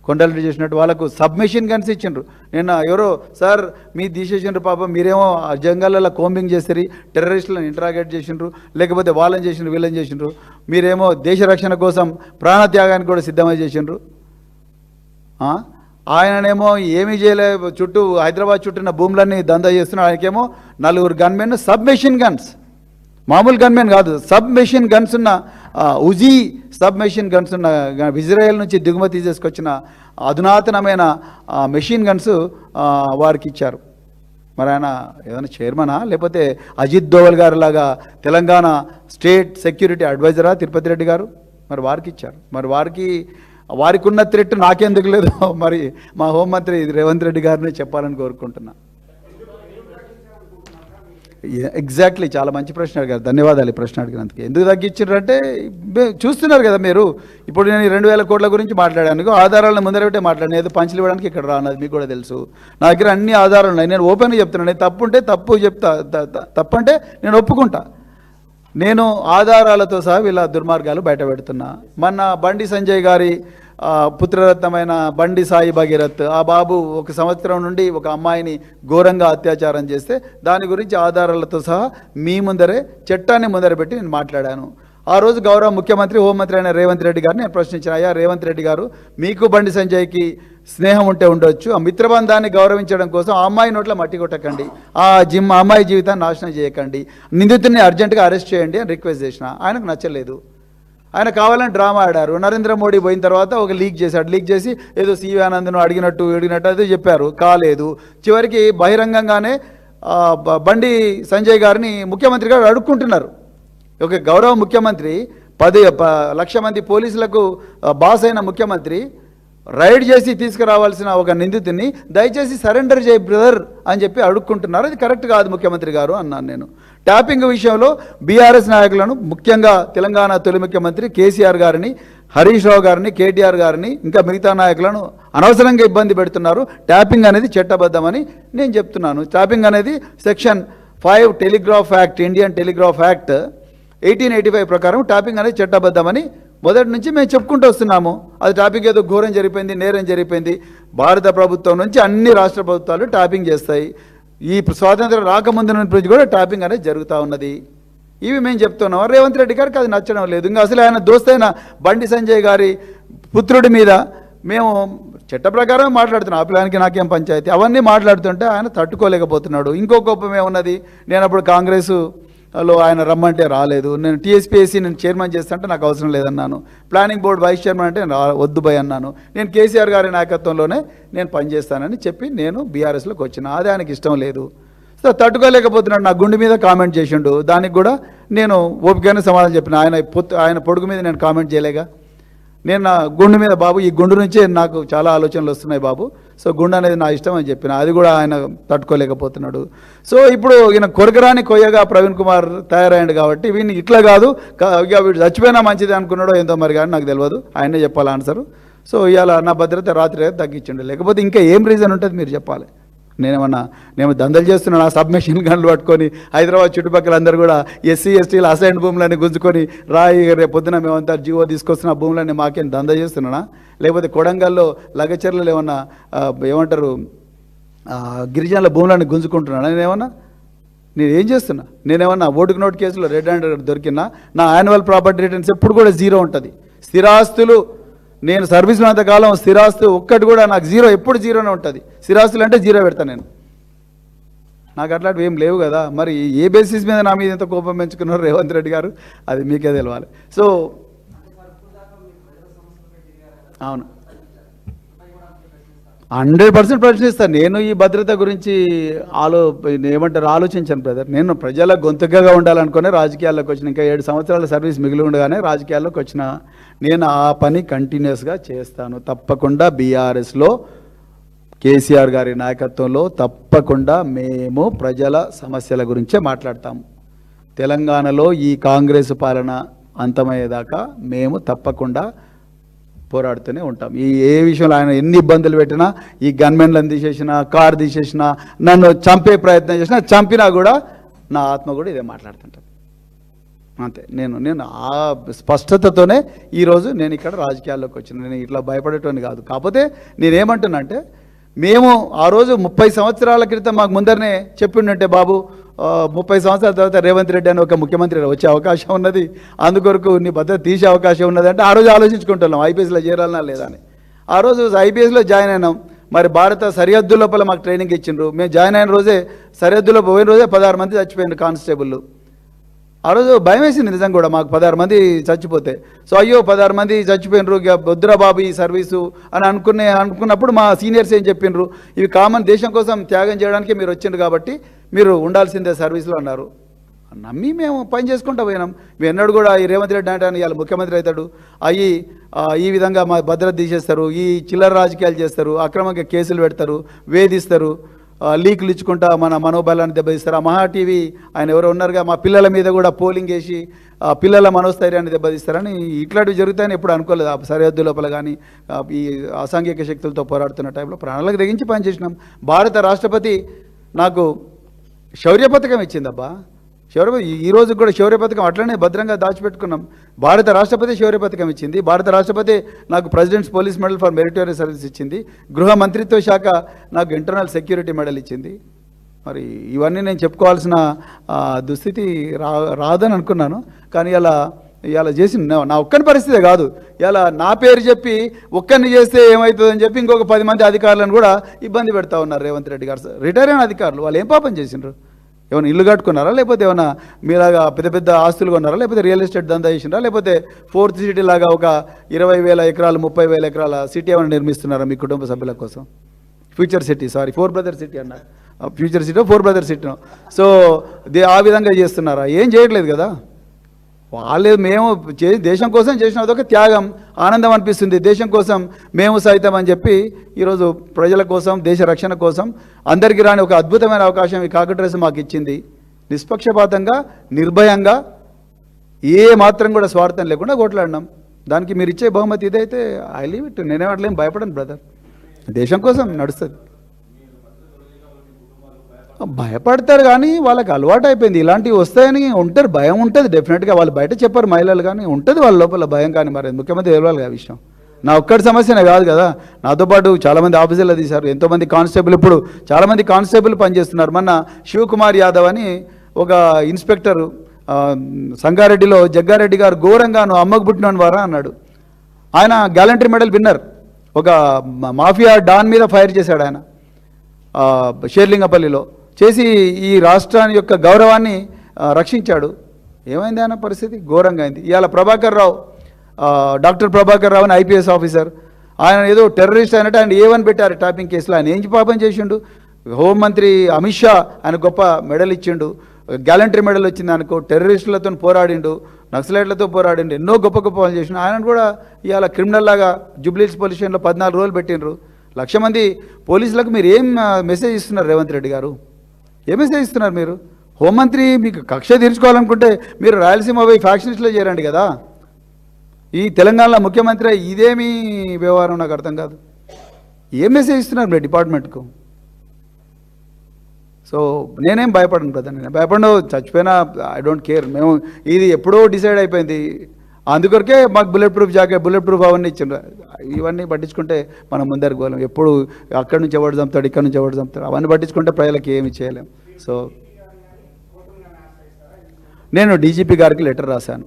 S1: కొండలరెడ్డి చేసినట్టు వాళ్ళకు సబ్మిషన్ గన్స్ ఇచ్చిండ్రు. నేను ఎవరో సార్ మీ తీసేసిండ్రు, పాపం మీరేమో జంగల్లో కోంబింగ్ చేసిరి, టెర్రరిస్టులను ఇంటరాగేట్ చేసిండ్రు, లేకపోతే వాళ్ళని చేసిండ్రు, వీళ్ళని చేసిండ్రు, మీరేమో దేశ రక్షణ కోసం ప్రాణత్యాగానికి కూడా సిద్ధమై చేసిండ్రు. ఆయననేమో ఏమీ చేయలే, చుట్టూ హైదరాబాద్ చుట్టూన్న భూములన్నీ దందా చేస్తున్నారు. ఆయనకేమో 4 గన్మెన్, సబ్మెషిన్ గన్స్, మామూలు గన్మెన్ కాదు, సబ్మెషిన్ గన్స్ ఉన్న ఉజీ సబ్మెషిన్ గన్స్ ఉన్న ఇజ్రాయెల్ నుంచి దిగుమతి చేసుకొచ్చిన అధునాతనమైన మెషిన్ గన్స్ వారికి ఇచ్చారు. మరి ఆయన ఏదైనా చైర్మనా, లేకపోతే అజిత్ దోవల్ గారు లాగా తెలంగాణ స్టేట్ సెక్యూరిటీ అడ్వైజరా తిరుపతి రెడ్డి గారు? మరి వారికి ఇచ్చారు. మరి వారికి ఉన్న థ్రెట్ నాకెందుకు లేదు? మరి మా హోంమంత్రి రేవంత్ రెడ్డి గారిని చెప్పాలని కోరుకుంటున్నా. ఎగ్జాక్ట్లీ, చాలా మంచి ప్రశ్న అడిగారు. ధన్యవాదాలు ఈ ప్రశ్న అడిగినందుకు. ఎందుకు తగ్గించారంటే చూస్తున్నారు కదా మీరు. ఇప్పుడు నేను 2000 కోట్ల గురించి మాట్లాడాను, ఆధారాలను ముందర పెట్టే మాట్లాడాను. ఏదో పంచులు ఇవ్వడానికి ఇక్కడ రానది మీకు కూడా తెలుసు. నా దగ్గర అన్ని ఆధారాలు ఉన్నాయి. నేను ఓపెన్గా చెప్తున్నాను. తప్పు ఉంటే తప్పు చెప్తా, తప్పంటే నేను ఒప్పుకుంటా. నేను ఆధారాలతో సహా వీళ్ళ దుర్మార్గాలు బయట పెడుతున్నా. మొన్న బండి సంజయ్ గారి పుత్రరత్నమైన బండి సాయి భగీరథ్, ఆ బాబు 1 సంవత్సరం నుండి ఒక అమ్మాయిని ఘోరంగా అత్యాచారం చేస్తే దాని గురించి ఆధారాలతో సహా మీ ముందరే చట్టాన్ని ముందర పెట్టి నేను మాట్లాడాను. ఆ రోజు గౌరవ ముఖ్యమంత్రి, హోంమంత్రి అయిన రేవంత్ రెడ్డి గారిని నేను ప్రశ్నించిన, అయ్యా రేవంత్ రెడ్డి గారు, మీకు బండి సంజయ్కి స్నేహం ఉంటే ఉండొచ్చు, ఆ మిత్రబంధాన్ని గౌరవించడం కోసం ఆ అమ్మాయి నోట్ల మట్టి కొట్టకండి, ఆ అమ్మాయి జీవితాన్ని నాశనం చేయకండి, నిందితుడిని అర్జెంటుగా అరెస్ట్ చేయండి అని రిక్వెస్ట్ చేసిన. ఆయనకు నచ్చలేదు. ఆయన కావాలని డ్రామా ఆడారు. నరేంద్ర మోడీ పోయిన తర్వాత ఒక లీక్ చేశాడు. లీక్ చేసి ఏదో సివి ఆనంద్ను అడిగినట్టు అదే చెప్పారు, కాలేదు. చివరికి బహిరంగంగానే బండి సంజయ్ గారిని ముఖ్యమంత్రి గారు అడుక్కుంటున్నారు. ఒక గౌరవ ముఖ్యమంత్రి, 10 లక్ష మంది పోలీసులకు బాస్ అయిన ముఖ్యమంత్రి రైడ్ చేసి తీసుకురావాల్సిన ఒక నిందితుడిని దయచేసి సరెండర్ చేయి బ్రదర్ అని చెప్పి అడుక్కుంటున్నారు. అది కరెక్ట్ కాదు ముఖ్యమంత్రి గారు అన్నాను నేను. ట్యాపింగ్ విషయంలో బీఆర్ఎస్ నాయకులను, ముఖ్యంగా తెలంగాణ తొలి ముఖ్యమంత్రి కేసీఆర్ గారిని, హరీష్ రావు గారిని, కేటీఆర్ గారిని, ఇంకా మిగతా నాయకులను అనవసరంగా ఇబ్బంది పెడుతున్నారు. ట్యాపింగ్ అనేది చట్టబద్ధమని నేను చెప్తున్నాను. ట్యాపింగ్ అనేది section 5 telegraph act, Indian telegraph act 1885 ప్రకారం ట్యాపింగ్ అనేది చట్టబద్ధమని మొదటి నుంచి మేము చెప్పుకుంటూ వస్తున్నాము. అది ట్యాపింగ్ ఏదో ఘోరం జరిగిపోయింది, నేరం జరిగిపోయింది. భారత ప్రభుత్వం నుంచి అన్ని రాష్ట్ర ప్రభుత్వాలు ట్యాపింగ్ చేస్తాయి. ఈ స్వాతంత్రం రాకముందు నుంచి కూడా ట్యాపింగ్ అనేది జరుగుతూ ఉన్నది. ఇవి మేము చెప్తున్నాం. రేవంత్ రెడ్డి గారికి అది నచ్చడం లేదు. ఇంకా అసలు ఆయన దోస్తైన బండి సంజయ్ గారి పుత్రుడి మీద మేము చట్ట ప్రకారం మాట్లాడుతున్నాం. ఆ పిల్లానికి నాకేం పంచాయతీ, అవన్నీ మాట్లాడుతుంటే ఆయన తట్టుకోలేకపోతున్నాడు. ఇంకో కోపం ఏమున్నది, నేను అప్పుడు కాంగ్రెస్ లో ఆయన రమ్మంటే రాలేదు. నేను టీఎస్పీఎస్సీ నేను చైర్మన్ చేస్తుంటే నాకు అవసరం లేదన్నాను. ప్లానింగ్ బోర్డు వైస్ చైర్మన్ అంటే వద్దు భయ్ అన్నాను. నేను కేసీఆర్ గారి నాయకత్వంలోనే నేను పనిచేస్తానని చెప్పి నేను బీఆర్ఎస్లోకి వచ్చిన. అది ఆయనకి ఇష్టం లేదు. సో తట్టుకోలేకపోతున్నాడు. నా గుండె మీద కామెంట్ చేసిండు. దానికి కూడా నేను ఓపికగానే సమాధానం చెప్పిన. ఆయన పొడుగు మీద నేను కామెంట్ చేయలేగా. నేను నా గుండె మీద బాబు ఈ గుండు నుంచే నాకు చాలా ఆలోచనలు వస్తున్నాయి బాబు, సో గుండె అనేది నా ఇష్టం అని చెప్పిన. అది కూడా ఆయన తట్టుకోలేకపోతున్నాడు. సో ఇప్పుడు ఈయన కొరకరాని కొయ్యగా ప్రవీణ్ కుమార్ తయారయ్యాడు కాబట్టి వీడిని ఇట్లా కాదు ఇక వీడు చచ్చిపోయినా మంచిది అనుకున్నాడో ఏందో మరి కానీ నాకు తెలియదు, ఆయనే చెప్పాలి ఆన్సరు. సో ఇవాళ నా భద్రత రాత్రి తగ్గించండి, లేకపోతే ఇంకా ఏం రీజన్ ఉంటుంది మీరు చెప్పాలి. నేను దందలు చేస్తున్నాను. ఆ సబ్మిషన్ గన్లు పట్టుకొని హైదరాబాద్ చుట్టుపక్కల అందరూ కూడా ఎస్సీ ఎస్టీలు అసైన్ భూములన్నీ గుంజుకొని రాయి రేపు పొద్దున మేమంతా జీవో తీసుకొస్తున్న భూములన్నీ మాకేం దంద చేస్తున్నానా? లేకపోతే కొడంగల్లో లగచర్లలో ఏమన్నా ఏమంటారు గిరిజనుల భూములన్నీ గుంజుకుంటున్నానా? నేను ఏం చేస్తున్నా? నేనేమన్నా ఓటుకు నోటు కేసులో రెడ్ హ్యాండెడ్ దొరికినా? నా యాన్యువల్ ప్రాపర్టీ రిటర్న్స్ ఎప్పుడు కూడా జీరో ఉంటుంది. స్థిరాస్తులు నేను సర్వీస్లో అంతకాలం స్థిరాస్తు ఒక్కటి కూడా నాకు జీరో, ఎప్పుడు జీరోనే ఉంటుంది. స్థిరాస్తులు అంటే జీరో పెడతాను నేను. నాకు అట్లాంటివి ఏం లేవు కదా. మరి ఏ బేసిస్ మీద నా మీద ఎంత కోపం పెంచుకున్నారు రేవంత్ రెడ్డి గారు, అది మీకే తెలవాలి. సో అవును 100% ప్రశ్నిస్తాను. నేను ఈ భద్రత గురించి ఆలోచించాను బ్రదర్. నేను ప్రజల గొంతుకగా ఉండాలనుకునే రాజకీయాల్లోకి వచ్చిన. ఇంకా 7 సంవత్సరాల సర్వీస్ మిగిలి ఉండగానే రాజకీయాల్లోకి వచ్చిన. నేను ఆ పని కంటిన్యూస్గా చేస్తాను. తప్పకుండా బీఆర్ఎస్లో కేసీఆర్ గారి నాయకత్వంలో తప్పకుండా మేము ప్రజల సమస్యల గురించే మాట్లాడతాము. తెలంగాణలో ఈ కాంగ్రెస్ పాలన అంతమయ్యేదాకా మేము తప్పకుండా పోరాడుతూనే ఉంటాం. ఏ విషయంలో ఆయన ఎన్ని ఇబ్బందులు పెట్టినా, ఈ గన్మెన్లను తీసేసినా, కారు తీసేసినా, నన్ను చంపే ప్రయత్నం చేసినా, చంపినా కూడా నా ఆత్మ కూడా ఇదే మాట్లాడుతుంటాను. అంతే. నేను ఆ స్పష్టతతోనే ఈరోజు నేను ఇక్కడ రాజకీయాల్లోకి వచ్చిన. నేను ఇట్లా భయపడేటోని కాదు. కాకపోతే నేనేమంటున్నా అంటే, మేము ఆ రోజు 30 సంవత్సరాల క్రితం మాకు ముందరనే చెప్పిండంటే బాబు 30 సంవత్సరాల తర్వాత రేవంత్ రెడ్డి అని ఒక ముఖ్యమంత్రి వచ్చే అవకాశం ఉన్నది, అందుకొరకు నీ భద్రత తీసే అవకాశం ఉన్నది అంటే ఆ రోజు ఆలోచించుకుంటున్నాం ఐపీఎస్లో చేరాలన్నా లేదా అని. ఆ రోజు ఐపీఎస్లో జాయిన్ అయినాం. మరి భారత సరిహద్దు లోపల మాకు ట్రైనింగ్ ఇచ్చిండ్రు. మేము జాయిన్ అయిన రోజే సరిహద్దులో పోయిన రోజే 16 మంది చచ్చిపోయినారు కానిస్టేబుల్. ఆ రోజు భయం వేసింది నిజంగా కూడా మాకు 16 మంది చచ్చిపోతే. సో అయ్యో 16 మంది చచ్చిపోయినరు, ఇక వద్దురా బాబు ఈ సర్వీసు అని అనుకున్నప్పుడు మా సీనియర్స్ ఏం చెప్పిండ్రు, ఇవి కామన్ దేశం కోసం త్యాగం చేయడానికి మీరు వచ్చిండ్రు కాబట్టి మీరు ఉండాల్సిందే సర్వీస్లో అన్నారు. నమ్మి మేము పని చేసుకుంటూ పోయినాం. మేము ఎన్నడూ కూడా ఈ రేవంత్ రెడ్డి అంటే ఇవాళ ముఖ్యమంత్రి అవుతాడు, ఈ విధంగా మా భద్రత తీసేస్తారు, ఈ చిల్లర రాజకీయాలు చేస్తారు, అక్రమంగా కేసులు పెడతారు, వేధిస్తారు, లీకులు ఇచ్చుకుంటా మన మనోబలాన్ని దెబ్బతీస్తారు. ఆ మహా టీవీ ఆయన ఎవరో ఉన్నారుగా, మా పిల్లల మీద కూడా పోలింగ్ వేసి పిల్లల మనోస్థైర్యాన్ని దెబ్బతీస్తారని ఇట్లాంటివి జరుగుతాయని ఎప్పుడు అనుకోలేదు. ఆ సరిహద్దు లోపల కానీ ఈ అసాంఘిక శక్తులతో పోరాడుతున్న టైంలో ప్రాణాలకు తెగించి పనిచేసినాం. భారత రాష్ట్రపతి నాకు శౌర్య పథకం ఇచ్చిందబ్బా. ఈ రోజు కూడా శౌర్య పథకం అట్లనే భద్రంగా దాచిపెట్టుకున్నాం. భారత రాష్ట్రపతి శౌర్య పథకం ఇచ్చింది. భారత రాష్ట్రపతి నాకు presidents police medal for meritorious service ఇచ్చింది. గృహ మంత్రిత్వ శాఖ నాకు ఇంటర్నల్ సెక్యూరిటీ మెడల్ ఇచ్చింది. మరి ఇవన్నీ నేను చెప్పుకోవాల్సిన దుస్థితి రాదని అనుకున్నాను. కానీ ఇలా చేసి నా ఒక్కని పరిస్థితే కాదు, ఇలా నా పేరు చెప్పి ఒక్కరిని చేస్తే ఏమవుతుందని చెప్పి ఇంకొక 10 మంది అధికారులను కూడా ఇబ్బంది పెడతా ఉన్నారు రేవంత్ రెడ్డి గారు. రిటైర్ అయిన అధికారులు వాళ్ళు ఏం పాపం చేసిండ్రు? ఏమైనా ఇల్లు కట్టుకున్నారా, లేకపోతే ఏమైనా మీలాగా పెద్ద పెద్ద ఆస్తులు కొన్నారా, లేకపోతే రియల్ ఎస్టేట్ దందా చేసినారా, లేకపోతే 4th సిటీ లాగా ఒక 20,000 ఎకరాలు 30,000 ఎకరాల సిటీ ఏమైనా నిర్మిస్తున్నారా మీ కుటుంబ సభ్యుల కోసం? Future city, sorry 4 brother city అన్న, future city 4 brother city. So ఆ విధంగా చేస్తున్నారా? ఏం చేయట్లేదు కదా. వాళ్ళు మేము దేశం కోసం చేసిన అదొక త్యాగం, ఆనందం అనిపిస్తుంది. దేశం కోసం మేము సైతం అని చెప్పి ఈరోజు ప్రజల కోసం, దేశ రక్షణ కోసం అందరికీ రాని ఒక అద్భుతమైన అవకాశం ఈ కాకట్రేస్ మాకు ఇచ్చింది. నిష్పక్షపాతంగా, నిర్భయంగా, ఏ మాత్రం కూడా స్వార్థం లేకుండా కొట్లాడినాం. దానికి మీరు ఇచ్చే బహుమతి ఇదైతే ఐ లీవ్ ఇట్. నేనేమట్లేం భయపడను బ్రదర్, దేశం కోసం నడుస్తుంది. భయపడతారు కానీ వాళ్ళకి అలవాటు అయిపోయింది. ఇలాంటివి వస్తాయని ఉంటారు, భయం ఉంటుంది డెఫినెట్గా. వాళ్ళు బయట చెప్పారు మహిళలు, కానీ ఉంటుంది వాళ్ళ లోపల భయం. కానీ మరి ముఖ్యమంత్రి తెలియాలి ఆ విషయం. నా ఒక్కటి సమస్యనే కాదు కదా, నాతో పాటు చాలామంది ఆఫీసర్లు తీశారు, ఎంతోమంది కానిస్టేబుల్, ఇప్పుడు చాలామంది కానిస్టేబుల్ పనిచేస్తున్నారు. మొన్న శివకుమార్ యాదవ్ అని ఒక ఇన్స్పెక్టర్ సంగారెడ్డిలో జగ్గారెడ్డి గారు ఘోరంగా నువ్వు అమ్మకు పుట్టినోని వారా అన్నాడు. ఆయన గ్యాలంటరీ మెడల్ విన్నర్. ఒక మాఫియా డాన్ మీద ఫైర్ చేశాడు ఆయన షేర్లింగపల్లిలో. చేసి ఈ రాష్ట్రాన్ని యొక్క గౌరవాన్ని రక్షించాడు. ఏమైంది ఆయన పరిస్థితి? ఘోరంగా అయింది. ఇవాళ ప్రభాకర్ రావు, డాక్టర్ ప్రభాకర్ రావు అని ఐపీఎస్ ఆఫీసర్, ఆయన ఏదో టెర్రరిస్ట్ అయినట్టు ఆయన ఏమని పెట్టారు టాపింగ్ కేసులో. ఆయన ఏం పాపం చేసిండు? హోంమంత్రి అమిత్ షా ఆయన గొప్ప మెడల్ ఇచ్చిండు, గ్యాలంటరీ మెడల్ వచ్చింది అనుకో, టెర్రరిస్టులతో పోరాడిండు, నక్సలైట్లతో పోరాడిండు, ఎన్నో గొప్ప గొప్ప పనులు చేసిండు. ఆయన కూడా ఇవాళ క్రిమినల్ లాగా జూబ్లీహిల్స్ పోలీస్ స్టేషన్లో 14 రోజులు పెట్టిండ్రు. 1,00,000 మంది పోలీసులకు మీరు ఏం మెసేజ్ ఇస్తున్నారు రేవంత్ రెడ్డి గారు? ఏ మెసేజ్ ఇస్తున్నారు మీరు? హోంమంత్రి మీకు కక్ష తీర్చుకోవాలనుకుంటే మీరు రాయలసీమ పోయి ఫ్యాక్షనిస్ట్లో చేరండి కదా. ఈ తెలంగాణలో ముఖ్యమంత్రి ఇదేమీ వ్యవహారం నాకు అర్థం కాదు. ఏం మెసేజ్ ఇస్తున్నారు మీరు డిపార్ట్మెంట్కు? సో నేనేం భయపడను బ్రదర్, నేను భయపడను, చచ్చిపోయినా ఐ డోంట్ కేర్. మేము ఇది ఎప్పుడో డిసైడ్ అయిపోయింది. అందుకొరకే మాకు bullet proof jacket, bullet proof అవన్నీ ఇచ్చిండ్రు. ఇవన్నీ పట్టించుకుంటే మనం ముందరికి పోలేం. ఎప్పుడు అక్కడి నుంచి ఎవడు చంపుతాడు, ఇక్కడ నుంచి ఎవడు చంపుతాడు, అవన్నీ పట్టించుకుంటే ప్రజలకు ఏమి చేయలేం. సో నేను డీజీపీ గారికి లెటర్ రాశాను.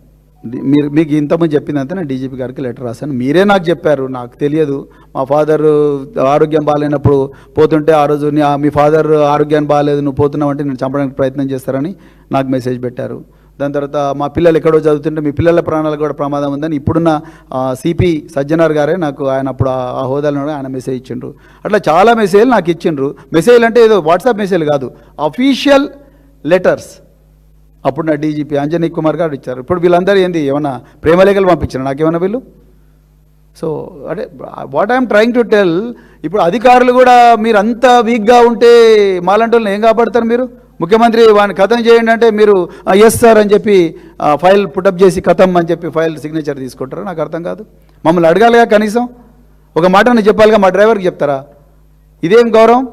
S1: మీకు ఇంతకుముందు చెప్పిందంతా నేను డీజీపీ గారికి లెటర్ రాశాను. మీరే నాకు చెప్పారు, నాకు తెలియదు. మా ఫాదర్ ఆరోగ్యం బాగాలేనప్పుడు పోతుంటే ఆ రోజు మీ ఫాదర్ ఆరోగ్యం బాగాలేదు, నువ్వు పోతున్నావంటే నేను చంపడానికి ప్రయత్నం చేస్తారని నాకు మెసేజ్ పెట్టారు. దాని తర్వాత మా పిల్లలు ఎక్కడో చదువుతుంటే మీ పిల్లల ప్రాణాలకు కూడా ప్రమాదం ఉందని ఇప్పుడున్న సిపి సజ్జనార్ గారే నాకు, ఆయన అప్పుడు ఆ హోదాలో ఆయన మెసేజ్ ఇచ్చిండ్రు. అట్లా చాలా మెసేజ్లు నాకు ఇచ్చిండ్రు. మెసేజ్లు అంటే ఏదో వాట్సాప్ మెసేజ్లు కాదు, అఫీషియల్ లెటర్స్. అప్పుడు నా డీజీపీ అంజనీ కుమార్ గారు ఇచ్చారు. ఇప్పుడు వీళ్ళందరూ ఏంది ఏమన్నా ప్రేమలేఖలు పంపించారు నాకేమన్నా వీళ్ళు? సో అంటే what I'm trying to tell, ఇప్పుడు అధికారులు కూడా మీరు అంత వీక్గా ఉంటే మాలాంటి వాళ్ళని ఏం కాపాడతారు మీరు? ముఖ్యమంత్రి వాడిని ఖతం చేయండి అంటే మీరు ఎస్ సార్ అని చెప్పి ఫైల్ పుటప్ చేసి ఖతం అని చెప్పి ఫైల్ సిగ్నేచర్ తీసుకుంటారు. నాకు అర్థం కాదు. మమ్మల్ని అడగాలిగా, కనీసం ఒక మాట నేను చెప్పాలిగా. మా డ్రైవర్కి చెప్తారా? ఇదేం గౌరవం?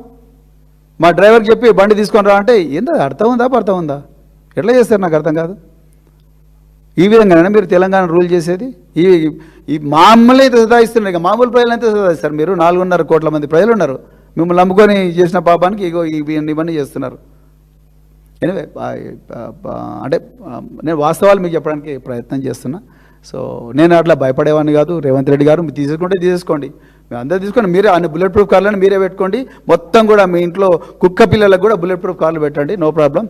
S1: మా డ్రైవర్కి చెప్పి బండి తీసుకొని రా అంటే ఏంటో అర్థం ఉందా, అర్థం ఉందా? ఎట్లా చేస్తారు? నాకు అర్థం కాదు. ఈ విధంగానే మీరు తెలంగాణ రూల్ చేసేది? ఈ మామూలు అయితే సదాయిస్తున్నారు. ఇక మామూలు ప్రజలు అయితే సదాయిస్తారు. మీరు 4.5 కోట్ల మంది ప్రజలు ఉన్నారు, మిమ్మల్ని నమ్ముకొని చేసిన పాపానికి ఇగో ఇవన్నీ చేస్తున్నారు. ఎనివే అంటే నేను వాస్తవాలు మీకు చెప్పడానికి ప్రయత్నం చేస్తున్నా. సో నేను అట్లా భయపడేవాడిని కాదు. రేవంత్ రెడ్డి గారు మీరు తీసుకుంటే తీసేసుకోండి, మీరు అందరూ తీసుకోండి. మీరే అన్ని బుల్లెట్ ప్రూఫ్ కార్లను మీరే పెట్టుకోండి. మొత్తం కూడా మీ ఇంట్లో కుక్క పిల్లలకు కూడా బుల్లెట్ ప్రూఫ్ కార్లు పెట్టండి, నో ప్రాబ్లం.